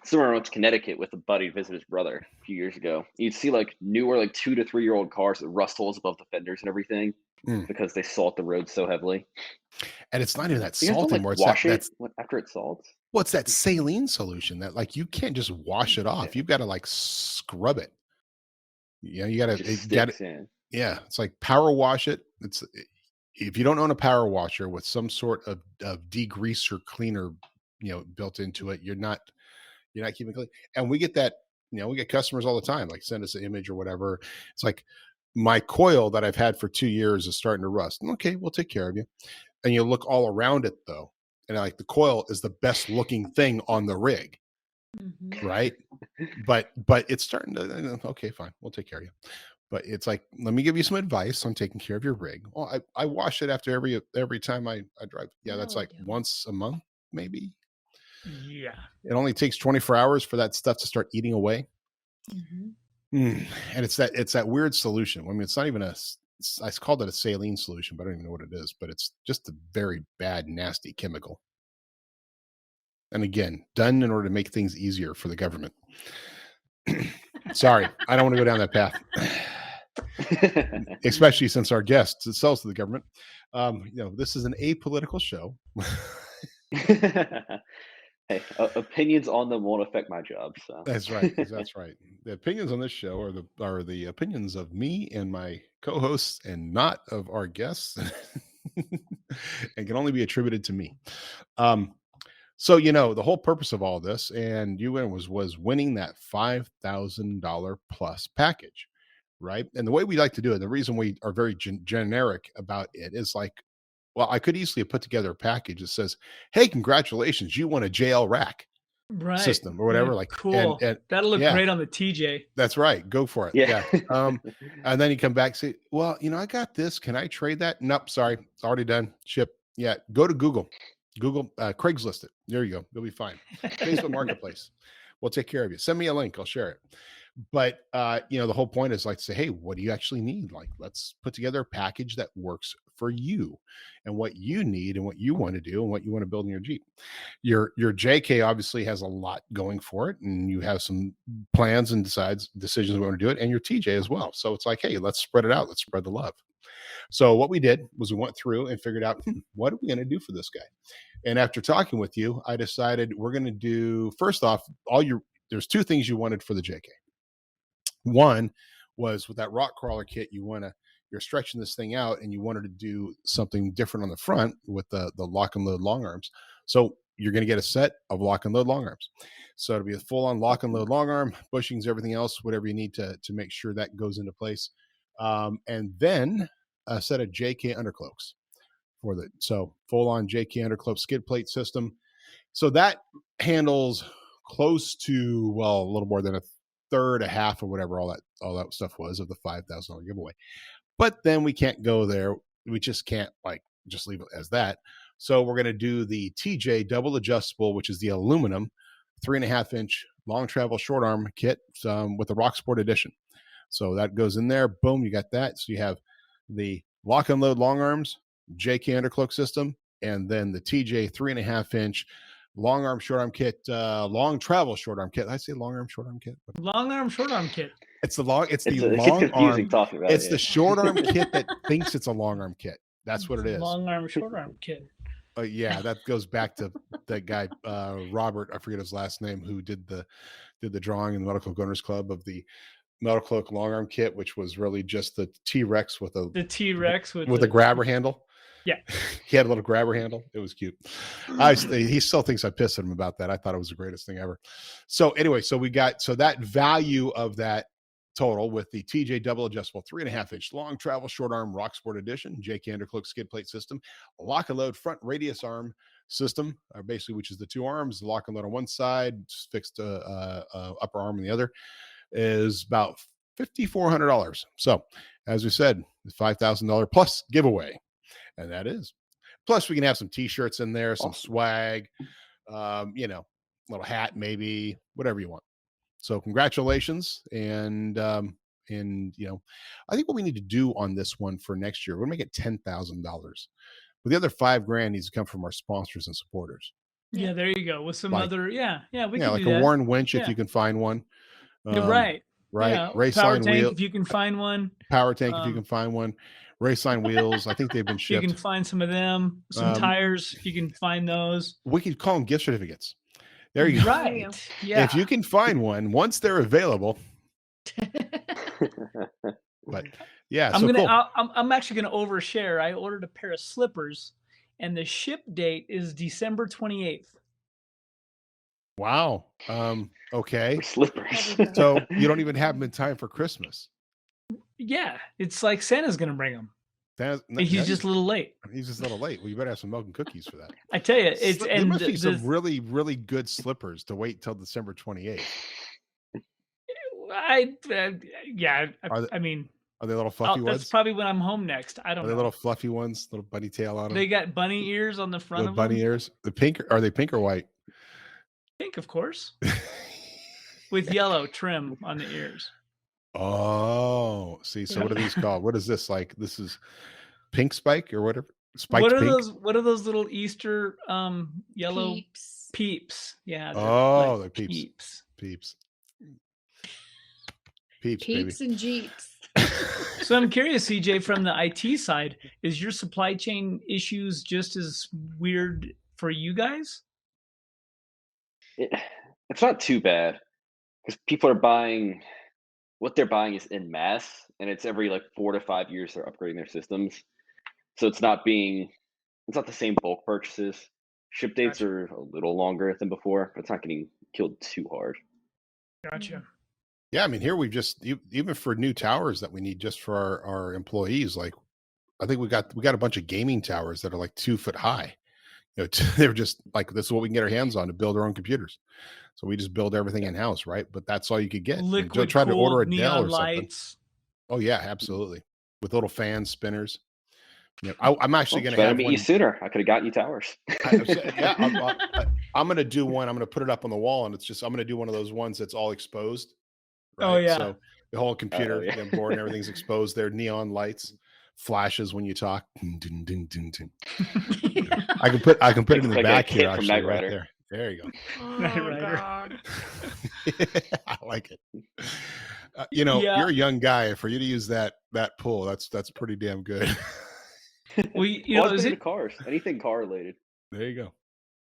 Somewhere I went to Connecticut with a buddy to visit his brother a few years ago. You'd see like newer, like 2 to 3 year old cars with rust holes above the fenders and everything because they salt the road so heavily. And it's not even that salt anymore. It's after it salts. What's that saline solution that like you can't just wash it off? You've got to like scrub it. You got to. Yeah, it's like power wash it. If you don't own a power washer with some sort of degreaser cleaner, built into it, you're not keeping clean. And we get that, we get customers all the time, like send us an image or whatever. It's like my coil that I've had for 2 years is starting to rust. Okay, we'll take care of you. And you look all around it though, and like the coil is the best looking thing on the rig, right? But it's starting to. Okay, fine, we'll take care of you. But it's like, let me give you some advice on taking care of your rig. Well, I wash it after every time I drive. Yeah, that's like once a month, maybe. Yeah. It only takes 24 hours for that stuff to start eating away. And it's that weird solution. I mean, it's not even I called it a saline solution, but I don't even know what it is. But it's just a very bad, nasty chemical. And again, done in order to make things easier for the government. Sorry, I don't want to go down that path. Especially since our guest sells to the government. This is an apolitical show. Hey, opinions on them won't affect my job. So that's right. That's right. The opinions on this show are the opinions of me and my co-hosts, and not of our guests, and can only be attributed to me. So the whole purpose of all this, and was winning that $5,000 plus package. Right. And the way we like to do it, the reason we are very generic about it is like, well, I could easily have put together a package that says, hey, congratulations, you won a JL rack system or whatever. Like, cool. And that'll look great on the TJ. That's right. Go for it. Yeah. And then you come back and say, well, I got this. Can I trade that? Nope. Sorry. It's already done. Ship. Yeah. Go to Google, Craigslist it. There you go. You'll be fine. Facebook Marketplace. We'll take care of you. Send me a link. I'll share it. But, the whole point is like to say, hey, what do you actually need? Like, let's put together a package that works for you and what you need and what you want to do and what you want to build in your Jeep. Your JK obviously has a lot going for it, and you have some plans and decisions we want to do it, and your TJ as well. So it's like, hey, let's spread it out. Let's spread the love. So what we did was we went through and figured out, what are we going to do for this guy? And after talking with you, I decided we're going to do, first off, there's two things you wanted for the JK. One was with that rock crawler kit, you're stretching this thing out and you wanted to do something different on the front with the lock and load long arms. So you're going to get a set of lock and load long arms. So it'll be a full on lock and load long arm, bushings, everything else, whatever you need to make sure that goes into place. And then a set of JK undercloaks so full on JK undercloak skid plate system. So that handles close to, well, a little more than a third, a half, or whatever all that stuff was of the $5,000 giveaway. But then we can't go there. We just can't just leave it as that. So we're going to do the TJ double adjustable, which is the aluminum 3.5-inch long travel short arm kit with the Rock Sport edition. So that goes in there. Boom, you got that. So you have the lock and load long arms, JK undercloak system, and then the TJ 3.5-inch long arm short arm kit, long travel short arm kit. I say long arm short arm kit. Long arm short arm kit. It's the long arm. Talking about it's the short arm kit that thinks it's a long arm kit. That's what it is. Long arm short arm kit. Yeah, that goes back to that guy Robert. I forget his last name, who did the drawing in the Medical Gunners Club of the Metal Cloak long arm kit, which was really just the T-Rex with a grabber handle. Yeah, he had a little grabber handle. It was cute. He still thinks I pissed at him about that. I thought it was the greatest thing ever. So anyway, so that value of that total with the TJ double adjustable 3.5-inch long travel short arm Rock Sport edition, JK undercloak skid plate system, lock and load front radius arm system, basically, which is the two arms, the lock and load on one side, fixed upper arm on the other, is about $5,400. So as we said, the $5,000 plus giveaway. And that is. Plus, we can have some T-shirts in there, some swag, little hat, maybe, whatever you want. So, congratulations, and I think what we need to do on this one for next year, we're gonna make it $10,000. But the other $5,000 needs to come from our sponsors and supporters. Yeah, there you go. With some other, we can like do a that. Warren Winch if you can find one. Right. Yeah, Race Power Tank wheel, if you can find one. Power Tank if you can find one. Race line wheels, I think they've been shipped. You can find some of them. Some tires, if you can find those. We could call them gift certificates. There you go. Right. Yeah. If you can find one, once they're available. But yeah, I'm actually gonna overshare. I ordered a pair of slippers, and the ship date is December 28th. Wow. Okay. Slippers. So you don't even have them in time for Christmas. Yeah, it's like Santa's gonna bring them. He's just a little late. He's just a little late. Well, you better have some milk and cookies for that. I tell you, there must be some really, really good slippers to wait till December 28th. I mean, are they little fluffy ones? That's probably when I'm home next. I don't know. Are they little fluffy ones, little bunny tail on them? They got bunny ears on the front little of bunny them. ears. Are they pink or white? Pink, of course. With yellow trim on the ears. Oh, see. So what are these called? What is this like? This is pink spike or whatever. Spiked what are pink? What are those little Easter yellow peeps? Yeah. Oh, they're peeps. Peeps Baby. And Jeeps. So I'm curious, CJ, from the IT side, is your supply chain issues just as weird for you guys? It's not too bad because people are buying. What they're buying is in mass, and it's every 4 to 5 years they're upgrading their systems. So it's not the same bulk purchases. Ship dates are a little longer than before, but it's not getting killed too hard. Gotcha. Yeah, I mean, here we've just even for new towers that we need just for our employees. Like, I think we got a bunch of gaming towers that are 2 foot high. They're just this is what we can get our hands on to build our own computers. So we just build everything in house, right? But that's all you could get. Liquid try to order a Dell or lights. something. Oh yeah, absolutely. With little fan spinners. I'm actually going to have meet you sooner. I could have gotten you towers. I'm going to do one. I'm going to put it up on the wall, and I'm going to do one of those ones that's all exposed. Right? Oh yeah. So the whole computer board and everything's exposed. They're neon lights. flashes when you talk. Dun, dun, dun, dun, dun. I can put it in the Like a back kid here, from actually, Knight right Rider. there. There you go. Knight Oh, Rider. God. I like it. You know, Yeah. you're a young guy. For you to use that pull, that's pretty damn good. Well, you know, Always been into cars. Anything car related. There you go.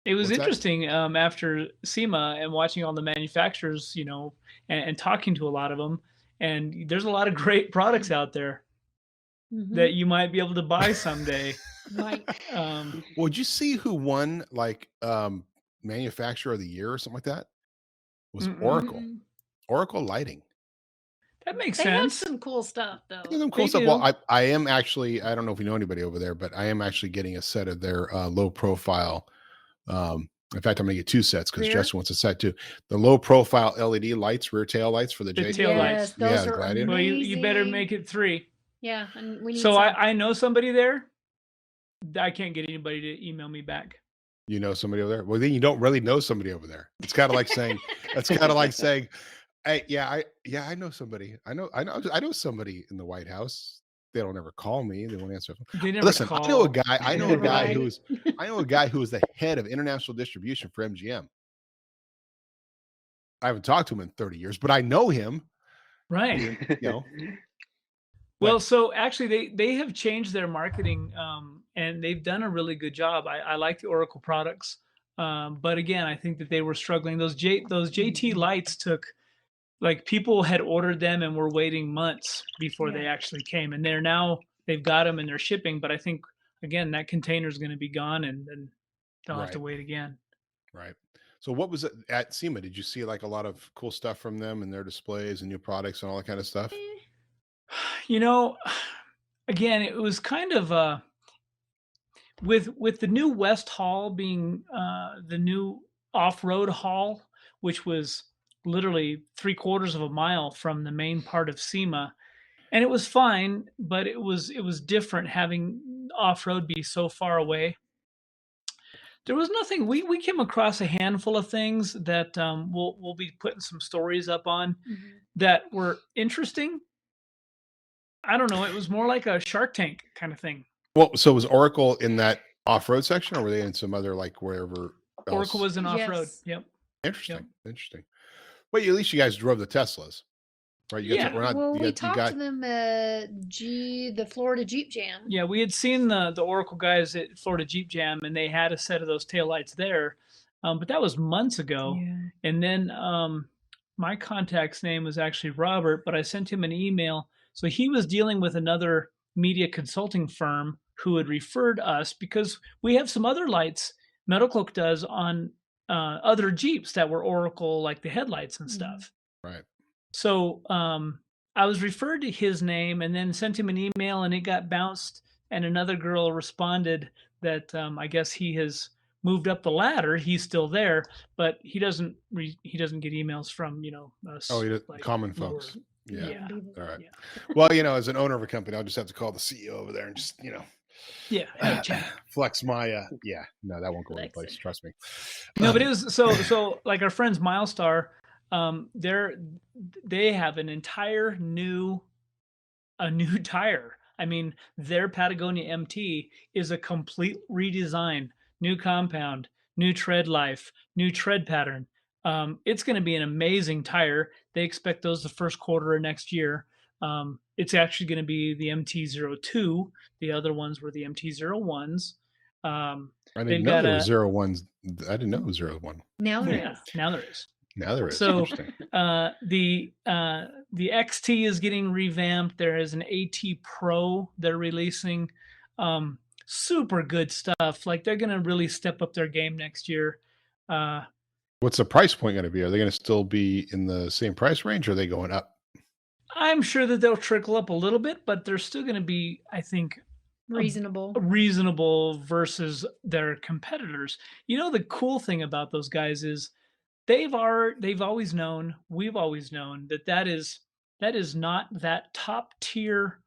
it was What's that? interesting after SEMA and watching all the manufacturers, you know, and talking to a lot of them. And there's a lot of great products out there that you might be able to buy someday. Might. Well, did you see who won like manufacturer of the year or something like that? It was Mm-mm. Oracle. Mm-mm. Oracle Lighting. That makes They have sense. some cool stuff, though. Yeah, some cool They stuff. do. Well, I am actually, I don't know if you know anybody over there, but I am actually getting a set of their low profile. In fact, I'm gonna get 2 sets because Rear? Jess wants a set too. The low profile LED lights, rear tail lights for the The J. tail Yes, lights. those Yeah, are Gladiator. Well, you better amazing. make it 3. Yeah, and we need So some. I know somebody there. I can't get anybody to email me back. You know somebody over there? Well, then you don't really know somebody over there. It's kind of like saying, hey, I know somebody. I know somebody in the White House. They don't ever call me. They won't answer. They never Listen, call. I know a guy Right. who's the head of international distribution for MGM. I haven't talked to him in 30 years, but I know him. Right. You know, Well, so actually, they have changed their marketing, and they've done a really good job. I like the Oracle products, but again, I think that they were struggling. Those JT lights took, like, people had ordered them and were waiting months before they Yeah. actually came, and they've got them and they're shipping. But I think again that container is going to be gone, and they'll have to Right. wait again. right. So what was it at SEMA? Did you see like a lot of cool stuff from them and their displays and new products and all that kind of stuff? You know, again, it was kind of with the new West Hall being the new off-road hall, which was literally 3/4 of a mile from the main part of SEMA, and it was fine, but it was different having off-road be so far away. There was nothing. We came across a handful of things that we'll be putting some stories up on Mhm. that were interesting. I don't know. It was more like a Shark Tank kind of thing. Well, so was Oracle in that off-road section, or were they in some other like wherever else? Oracle was an off-road. Yes. Yep. Interesting. Interesting. Well, at least you guys drove the Teslas, right? You got Yeah. to, we're not, Well, you we got, you talked got to them at the Florida Jeep Jam. Yeah, we had seen the Oracle guys at Florida Jeep Jam, and they had a set of those taillights there, but that was months ago. Yeah. And then my contact's name was actually Robert, but I sent him an email. So he was dealing with another media consulting firm who had referred us because we have some other lights Metal Cloak does on other Jeeps that were Oracle, like the headlights and Mhm. stuff. right. So I was referred to his name and then sent him an email, and it got bounced. And another girl responded that I guess he has moved up the ladder. He's still there, but he doesn't get emails from us. Oh, like, common lower. folks. Yeah. Yeah. All right. Yeah. Well, as an owner of a company, I'll just have to call the CEO over there and just, Yeah. Hey, Chad. flex my, no, that won't go into Flex place. it. Trust me. No, but it was so like our friends Milestar, they have an entire new tire. I mean, their Patagonia MT is a complete redesign, new compound, new tread life, new tread pattern. It's going to be an amazing tire. They expect those the first quarter of next year. It's actually going to be the MT-02. The other ones were the MT-01s. I they've didn't know got there a- was 01s. I didn't know it was 01. Now there Yeah, is. now there is. Now there is. So Interesting. the XT is getting revamped. There is an AT Pro they're releasing. Super good stuff. Like, they're going to really step up their game next year. What's the price point going to be? Are they going to still be in the same price range, or are they going up? I'm sure that they'll trickle up a little bit, but they're still going to be, I think, Reasonable. reasonable versus their competitors. The cool thing about those guys is they've always known, we've always known that is not that top tier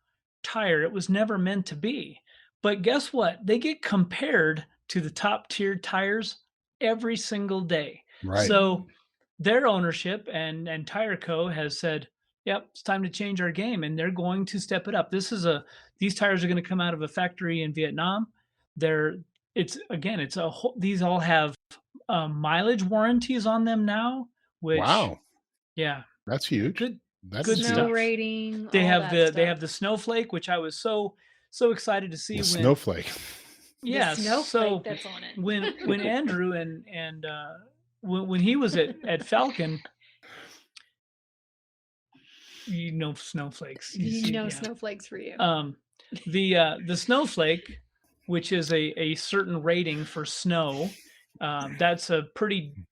tire. It was never meant to be. But guess what? They get compared to the top tier tires every single day. Right. So their ownership and Tire Co has said, yep, it's time to change our game, and they're going to step it up. These tires are going to come out of a factory in Vietnam. These all have mileage warranties on them now, which Wow, yeah, that's huge. good That's good huge. Snow stuff. rating. They all have that the stuff. snowflake, which I was so excited to see The when snowflake. yeah, The snowflake so that's on it. when Andrew and when he was at Falcon, snowflakes. Yeah. Snowflakes for you. The snowflake, which is a certain rating for snow, that's a pretty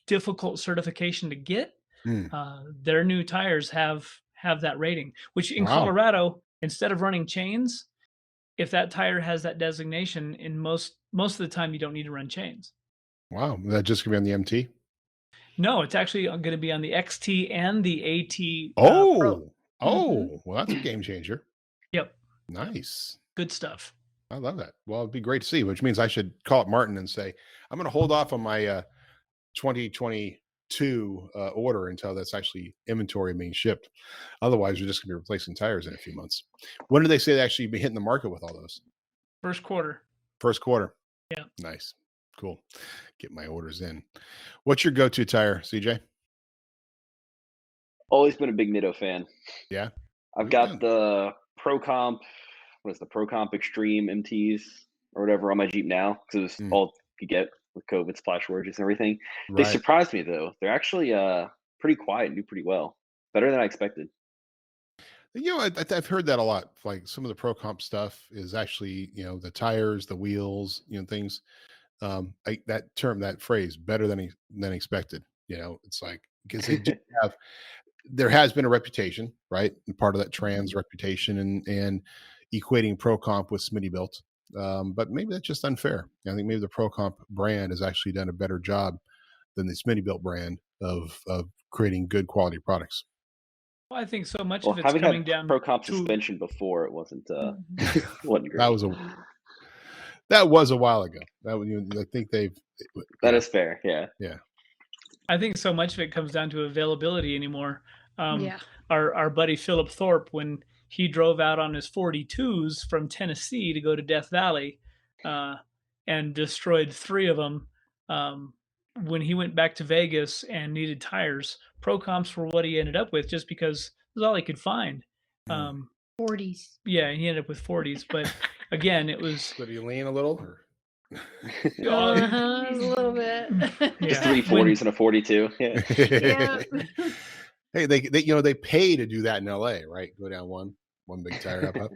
difficult certification to get. Their new tires have that rating, which in Wow. Colorado, instead of running chains, if that tire has that designation, in most of the time you don't need to run chains. Wow. That just gonna be on the MT? No, it's actually going to be on the XT and the AT Pro. Well, that's a game changer. Yep. Nice. Good stuff. I love that. Well, it'd be great to see, which means I should call up Martin and say, I'm going to hold off on my 2022 order until that's actually inventory being shipped. Otherwise, we're just going to be replacing tires in a few months. When do they say they actually be hitting the market with all those? First quarter. First quarter. Yeah. Nice. Cool. Get my orders in. What's your go-to tire, CJ? Always been a big Nitto fan. Yeah. I've got the Pro Comp. What is the Pro Comp Extreme MTs or whatever on my Jeep now, because it was all you get with COVID supply shortages and everything. They surprised me though. They're actually pretty quiet and do pretty well. Better than I expected. I've heard that a lot. Like some of the Pro Comp stuff is actually, the tires, the wheels, things. That phrase, better than expected. It's like, because they do have, there has been a reputation, right? And part of that trans reputation and equating Pro Comp with Smittybilt. But maybe that's just unfair. I think maybe the Pro Comp brand has actually done a better job than the Smittybilt brand of creating good quality products. Well, I think so much of it's coming down Pro Comp suspension before it wasn't wasn't great. That was a while ago. I think that is fair. Yeah. Yeah. I think so much of it comes down to availability anymore. Our buddy Philip Thorpe, when he drove out on his 42s from Tennessee to go to Death Valley and destroyed 3 of them, when he went back to Vegas and needed tires, Pro Comps were what he ended up with, just because it was all he could find. 40s. Yeah, he ended up with 40s, but again, it was. Did he lean a little? Or? A little bit. Just 3 40s and a 42. Yeah. Yeah. Hey, they pay to do that in LA, right? Go down one big tire up.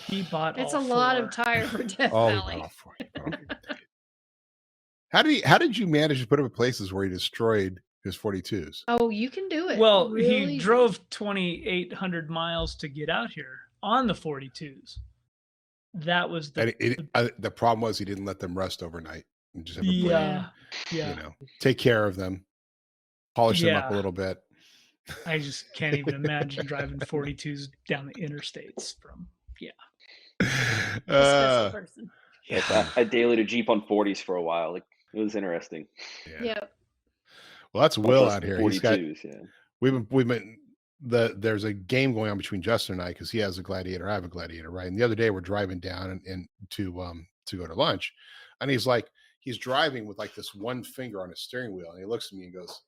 He bought. It's a lot of tire for Death Valley. How did you manage to put him in places where he destroyed his 42s? Oh, you can do it. Well, really he drove 2,800 miles to get out here on the 42s. That was the problem was he didn't let them rest overnight. And just have take care of them, polish them up a little bit. I just can't even imagine driving 42s down the interstates from special person. I dailied a Jeep on 40s for a while. Like, it was interesting. Yep. Well, that's Will out here. 42s, we've been there's a game going on between Justin and I, because he has a Gladiator, I have a Gladiator, right? And the other day we're driving down and to go to lunch, and he's driving with like this one finger on his steering wheel, and he looks at me and goes,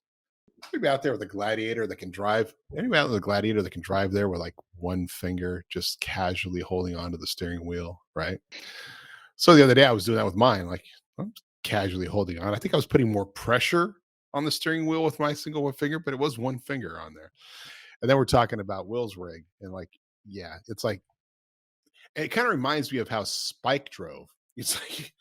"Anybody out there with a Gladiator that can drive? Anybody out with a Gladiator that can drive there with like one finger, just casually holding onto the steering wheel, right?" So the other day I was doing that with mine, like I'm casually holding on. I think I was putting more pressure on the steering wheel with my single one finger, but it was one finger on there. And then we're talking about Will's rig, and like, yeah, it's like, it kind of reminds me of how Spike drove. It's like,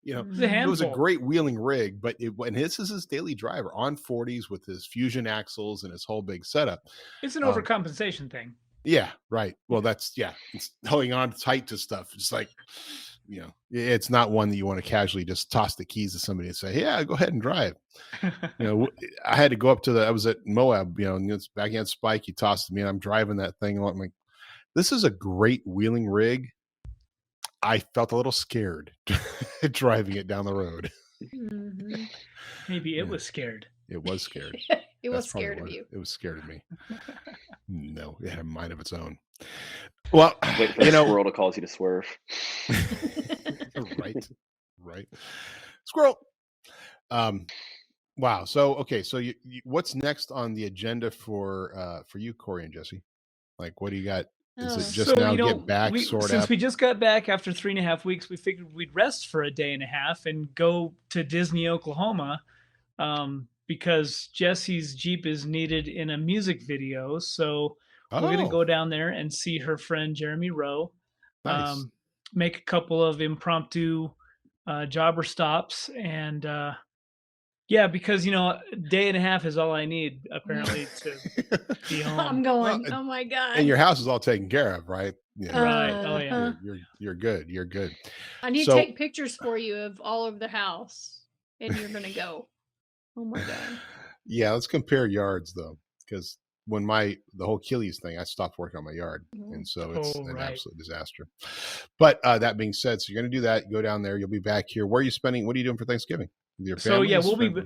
it was a great wheeling rig, but and this is his daily driver on 40s with his fusion axles and his whole big setup. It's an overcompensation thing. Yeah, right. Well, it's holding on tight to stuff. It's like, it's not one that you want to casually just toss the keys to somebody and say, "Yeah, go ahead and drive." I had to go up I was at Moab, and it's back against Spike. He tossed me, and I'm driving that thing. And I'm like, this is a great wheeling rig. I felt a little scared driving it down the road. Maybe it was scared. It was scared. It was That's probably scared of what you. It was scared of me. No, it had a mind of its own. Well, Wait for the squirrel to cause you to swerve. right. Squirrel. Wow. So okay. So you what's next on the agenda for you, Corey and Jesse? Like, what do you got? Is it just now get back, sort since out? we just got back after 3.5 weeks, we figured we'd rest for a day and a half and go to Disney, Oklahoma, because Jesse's Jeep is needed in a music video. So we're going to go down there and see her friend Jeremy Rowe. Nice. Make a couple of impromptu jobber stops, and yeah, because a day and a half is all I need apparently to be home. I'm going. Oh my god! And your house is all taken care of, right? Yeah. Right. Oh yeah. You're good. You're good. I need to take pictures for you of all over the house, and you're gonna go. Oh my god. Yeah, let's compare yards though, because when the whole Achilles thing, I stopped working on my yard, and so it's an absolute disaster. But that being said, so you're going to do that. Go down there. You'll be back here. Where are you spending? What are you doing for Thanksgiving? With your family? So yeah, we're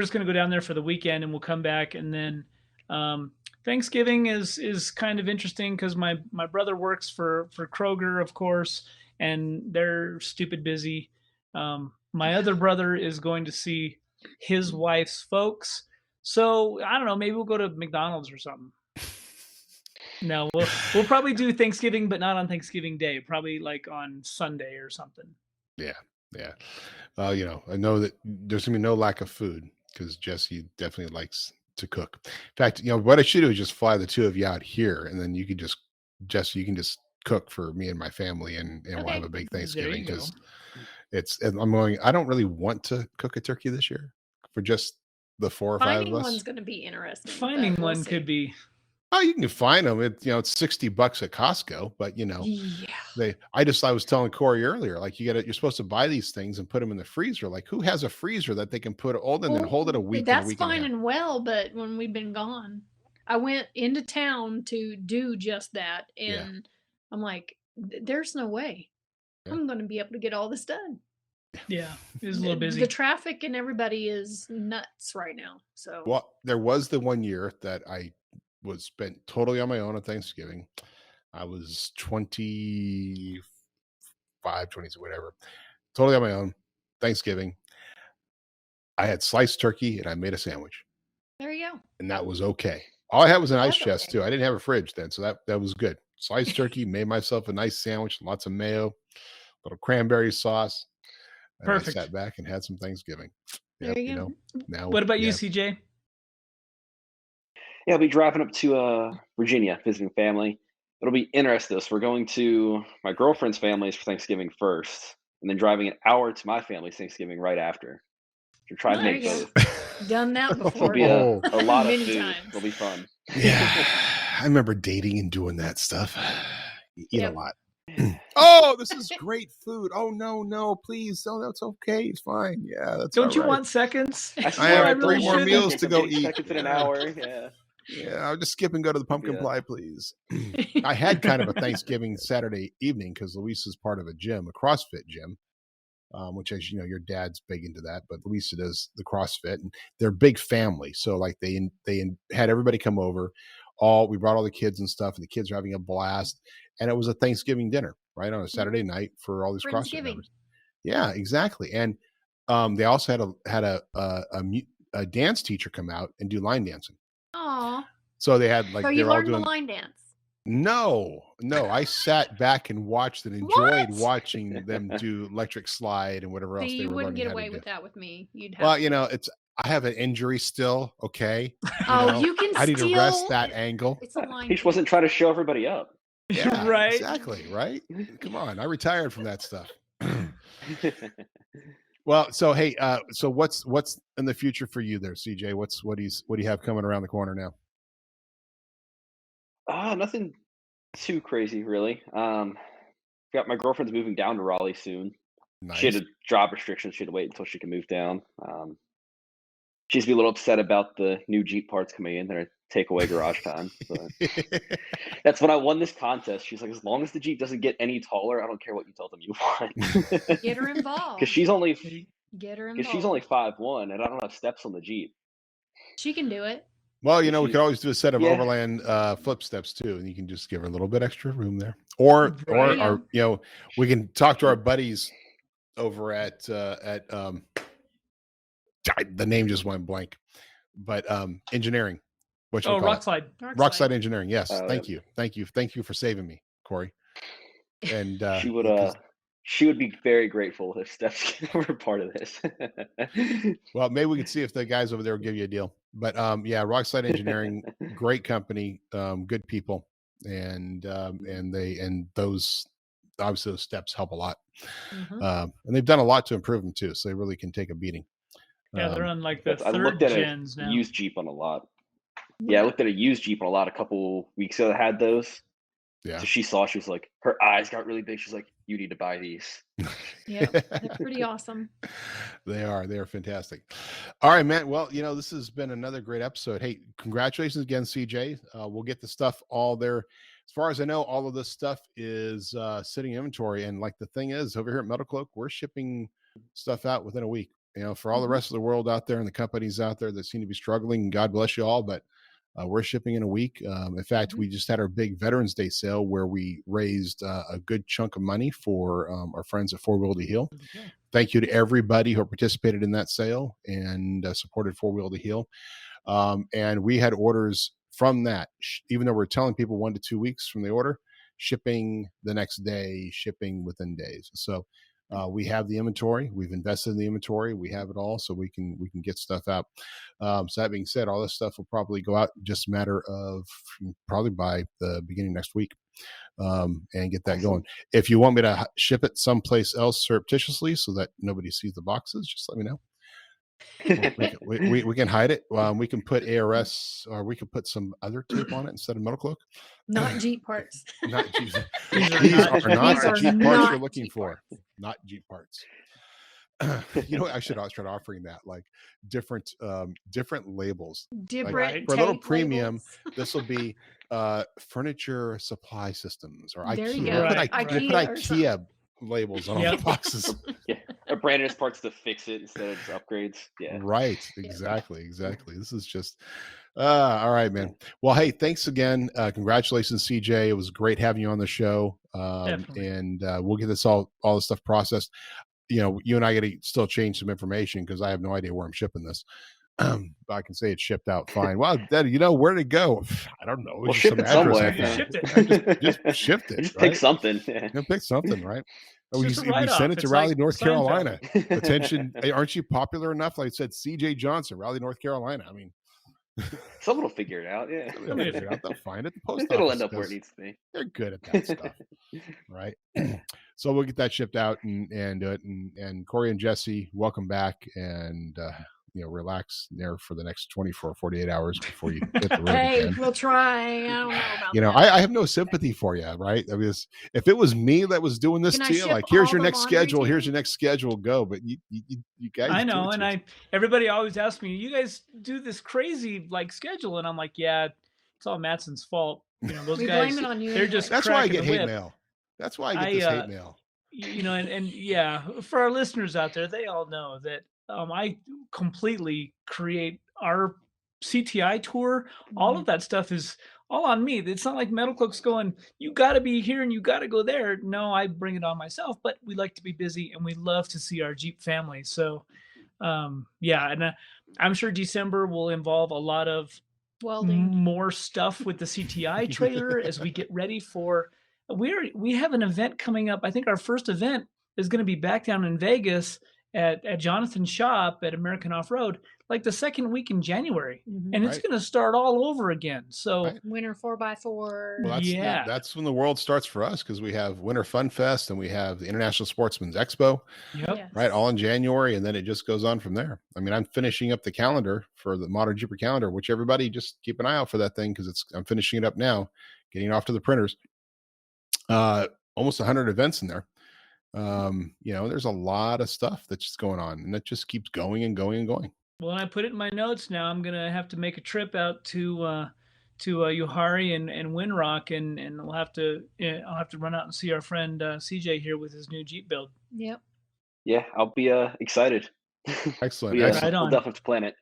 just going to go down there for the weekend, and we'll come back, and then Thanksgiving is kind of interesting because my brother works for Kroger, of course, and they're stupid busy. My other brother is going to see his wife's folks. So I don't know, maybe we'll go to McDonald's or something. No, we'll probably do Thanksgiving, but not on Thanksgiving Day. Probably like on Sunday or something. Yeah. I know that there's gonna be no lack of food because Jesse definitely likes to cook. In fact, what I should do is just fly the two of you out here, and then you can just cook for me and my family, and we'll have a big Thanksgiving because I don't really want to cook a turkey this year for just the 4 or 5 of us. Finding one's going to be interesting. Finding one could be. Oh, you can find them. It's $60 at Costco, but I was telling Corey earlier, like you're supposed to buy these things and put them in the freezer. Like, who has a freezer that they can put and then hold it a week? That's fine and well, but when we've been gone, I went into town to do just that, and I'm like, there's no way I'm going to be able to get all this done. Yeah, it was a little busy. The traffic and everybody is nuts right now. So, well, there was the one year that I was spent totally on my own on Thanksgiving. I was 25, 20, whatever, totally on my own. Thanksgiving, I had sliced turkey and I made a sandwich. There you go. And that was okay. All I had was an ice chest too. I didn't have a fridge then, so that was good. Sliced turkey, made myself a nice sandwich, lots of mayo, little cranberry sauce. And perfect. I sat back and had some Thanksgiving. There you go. Now, what about you, CJ? Yeah, I'll be driving up to Virginia, visiting family. It'll be interesting. So we're going to my girlfriend's family's for Thanksgiving first, and then driving an hour to my family's Thanksgiving right after. We're trying to make both. Done that before. It'll be a lot of food. Times. It'll be fun. Yeah, I remember dating and doing that stuff. You eat a lot. Oh, this is great food. Oh no, please. Oh, that's okay. It's fine. Yeah, that's. Don't you want seconds? I have 3 more meals to go eat. Seconds in an hour. Yeah, I'll just skip and go to the pumpkin pie, please. I had kind of a Thanksgiving Saturday evening because Luis is part of a gym, a CrossFit gym, which, as you know, your dad's big into that, but Luisa does the CrossFit, and they're a big family. So like they had everybody come over. We brought all the kids and stuff, and the kids are having a blast. And it was a Thanksgiving dinner, right, on a Saturday night for all these CrossFit members. Yeah, exactly. And they also had a dance teacher come out and do line dancing. Aw. So they had So you learned the line dance? No. I sat back and watched and enjoyed watching them do electric slide and whatever else they were learning. You wouldn't get away with that with me. You'd have well, I have an injury still. Okay. You can. I need to rest that angle. It's a line. He just wasn't trying to show everybody up. Yeah, right. Exactly. Right. Come on. I retired from that stuff. Well, so hey, so what's in the future for you there, CJ? What do you have coming around the corner now? Nothing too crazy, really. Got my girlfriend's moving down to Raleigh soon. Nice. She had a job restriction. She had to wait until she could move down. She's be a little upset about the new Jeep parts coming in. They're take away garage time. But that's when I won this contest. She's like, as long as the Jeep doesn't get any taller, I don't care what you tell them you want. Get her involved. Because she's only 5'1", and I don't have steps on the Jeep. She can do it. Well, you know, we could always do a set of overland flip steps too, and you can just give her a little bit extra room there. Or you know, we can talk to our buddies over at the name just went blank, but engineering. What you Rockslide Engineering. Yes, thank you for saving me, Corey. And she would be very grateful if Steph's were part of this. Well, maybe we could see if the guys over there will give you a deal. But yeah, Rockslide Engineering, great company, good people, and those obviously those steps help a lot. And they've done a lot to improve them too, so they really can take a beating. Yeah, they're on like the third gens now. Used Jeep on a lot. Yeah, I looked at a used Jeep on a lot a couple weeks ago that had those. Yeah. So she was like, her eyes got really big. She's like, you need to buy these. Yeah, they're pretty awesome. They are fantastic. All right, man. Well, you know, this has been another great episode. Hey, congratulations again, CJ. We'll get the stuff all there. As far as I know, all of this stuff is sitting in inventory. And like the thing is, over here at Metal Cloak, we're shipping stuff out within a week. You know, for all the rest of the world out there and the companies out there that seem to be struggling, and God bless you all, but we're shipping in a week. In fact, we just had our big Veterans Day sale where we raised a good chunk of money for our friends at Four Wheel to Heal. Thank you to everybody who participated in that sale and supported Four Wheel to Heal. And we had orders from that, even though we're telling people 1 to 2 weeks from the order, shipping the next day, shipping within days. So we have the inventory. We've invested in the inventory. We have it all, so we can get stuff out. So that being said, all this stuff will probably go out just a matter of probably by the beginning of next week, and get that going. If you want me to ship it someplace else surreptitiously so that nobody sees the boxes, just let me know. We can hide it. We can put ARS, or we can put some other tape on it instead of Metal Cloak. Not Jeep parts. Not Jeep. These are not the Jeep parts you're looking for. Not Jeep parts. You know, I should start offering that, like different labels. Different like, for a little premium. This will be furniture supply systems, or IKEA labels on all the boxes. Yeah, or Brandon's parts to fix it instead of upgrades. Yeah, right. Exactly. This is just all right, man. Well, hey, thanks again. Congratulations, CJ. It was great having you on the show. And we'll get this all the stuff processed. You know, you and I got to still change some information because I have no idea where I'm shipping this. But I can say it's shipped out fine. Well, then, you know, where'd it go? I don't know. We'll ship it somewhere. Just shipped it. Just pick something. Yeah. Pick something, right? We sent it to Raleigh, North Carolina. Attention, aren't you popular enough? Like I said, CJ Johnson, Raleigh, North Carolina. I mean, someone will figure it out. Yeah, they'll find it. The post it'll end up where it needs to be. They're good at that stuff, right? So we'll get that shipped out and do it. And Corey and Jessy, welcome back, and you know, relax there for the next 24 or 48 hours before you hit the road again. We'll try. I don't know about you know, I have no sympathy for you, right? I mean, if it was me that was doing this to you, like, here's your next schedule, here's your next schedule, go. But you guys, I know, and everybody always asks me, you guys do this crazy like schedule, and I'm like, yeah, it's all Matson's fault. You know, those guys, blame it on you. They're just that's why I get hate mail. That's why I get this hate mail. You know, and yeah, for our listeners out there, they all know that I completely create our CTI tour. All of that stuff is all on me. It's not like Metal Cloak's going, you got to be here and you got to go there. No, I bring it on myself, but we like to be busy and we love to see our Jeep family. So, yeah, and I'm sure December will involve a lot of more stuff with the CTI trailer as we get ready for. We have an event coming up. I think our first event is going to be back down in Vegas at Jonathan's shop at American Off-Road, like the second week in January. And it's going to start all over again. So Winter 4x4. Well, that's when the world starts for us, because we have Winter Fun Fest and we have the International Sportsman's Expo, right, all in January, and then it just goes on from there. I mean, I'm finishing up the calendar for the Modern Jeeper calendar, which everybody just keep an eye out for that thing, because I'm finishing it up now, getting it off to the printers. Almost 100 events in there. You know, there's a lot of stuff that's just going on, and that just keeps going and going and going. Well, and I put it in my notes now. I'm gonna have to make a trip out to Johari and Windrock, and I'll have to run out and see our friend CJ here with his new Jeep build. Yep. Yeah, I'll be excited. Excellent. We'll definitely plan it.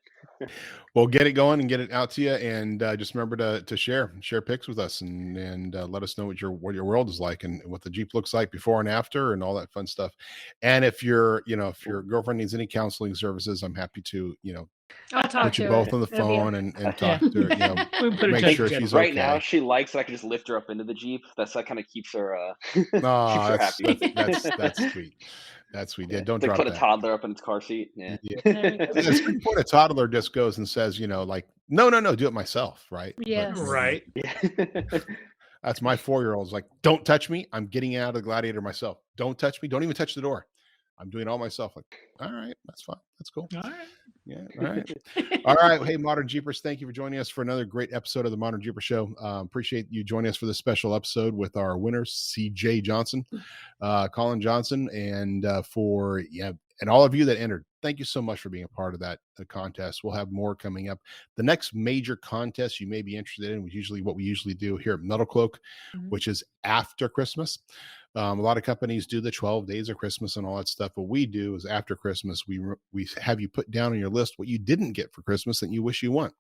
Well, get it going and get it out to you, and just remember to share pics with us, and let us know what your world is like and what the Jeep looks like before and after, and all that fun stuff. And if your girlfriend needs any counseling services, I'm happy to I'll talk put to you her. both on the That'd be phone and talk to her. We can put a Make text sure together. she's Right okay. now, she likes that I can just lift her up into the Jeep. That kind of keeps her keeps her Oh, happy. that's sweet. That's sweet. Yeah, don't It's like drop put a that. toddler up in its car seat. Yeah. Yeah. There you go. At a certain point, a toddler just goes and says, like, no, do it myself, right? But, Yes. Right. Yeah. that's my 4-year-old's like, don't touch me. I'm getting out of the Gladiator myself. Don't touch me. Don't even touch the door. I'm doing it all myself. Like, all right, that's fine. That's cool. All right. Yeah. All right. All right. Hey, Modern Jeepers, thank you for joining us for another great episode of the Modern Jeeper Show. Appreciate you joining us for this special episode with our winners, CJ Johnson, Collin Johnson, and and all of you that entered. Thank you so much for being a part of that contest. We'll have more coming up. The next major contest you may be interested in was usually what we usually do here at Metal Cloak, which is after Christmas. A lot of companies do the 12 days of Christmas and all that stuff. What we do is after Christmas, we have you put down on your list what you didn't get for Christmas that you wish you want.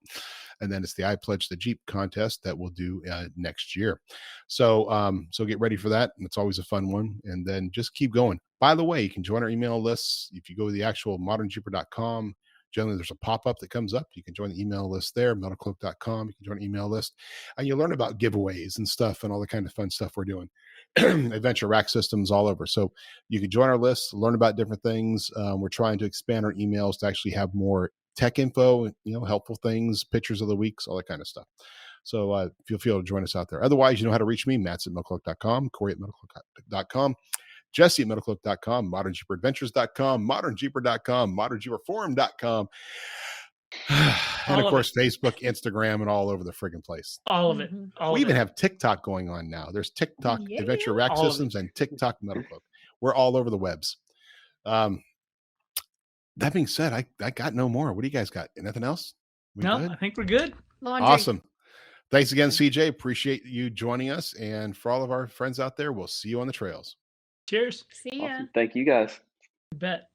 And then it's the I Pledge the Jeep contest that we'll do next year. So get ready for that. And it's always a fun one. And then just keep going. By the way, you can join our email lists. If you go to the actual ModernJeeper.com, generally there's a pop-up that comes up. You can join the email list there, metalcloak.com. You can join the email list. And you'll learn about giveaways and stuff and all the kind of fun stuff we're doing. Adventure rack systems all over. So you can join our list, learn about different things. We're trying to expand our emails to actually have more tech info, helpful things, pictures of the weeks, all that kind of stuff. So feel free to join us out there. Otherwise, you know how to reach me, Matson at metalcloak.com, Corey at metalcloak.com, Jessy at metalcloak.com, ModernJeeperAdventures.com, ModernJeeper.com, ModernJeeperForum.com. And of course, Facebook, Instagram, and all over the friggin' place. All of it. We even have TikTok going on now. There's TikTok Adventure Rack Systems and TikTok Metal Cloak. We're all over the webs. That being said, I got no more. What do you guys got? Nothing else? No, good? I think we're good. Laundry. Awesome. Thanks again, CJ. Appreciate you joining us. And for all of our friends out there, we'll see you on the trails. Cheers. See ya. Awesome. Thank you guys. Bet.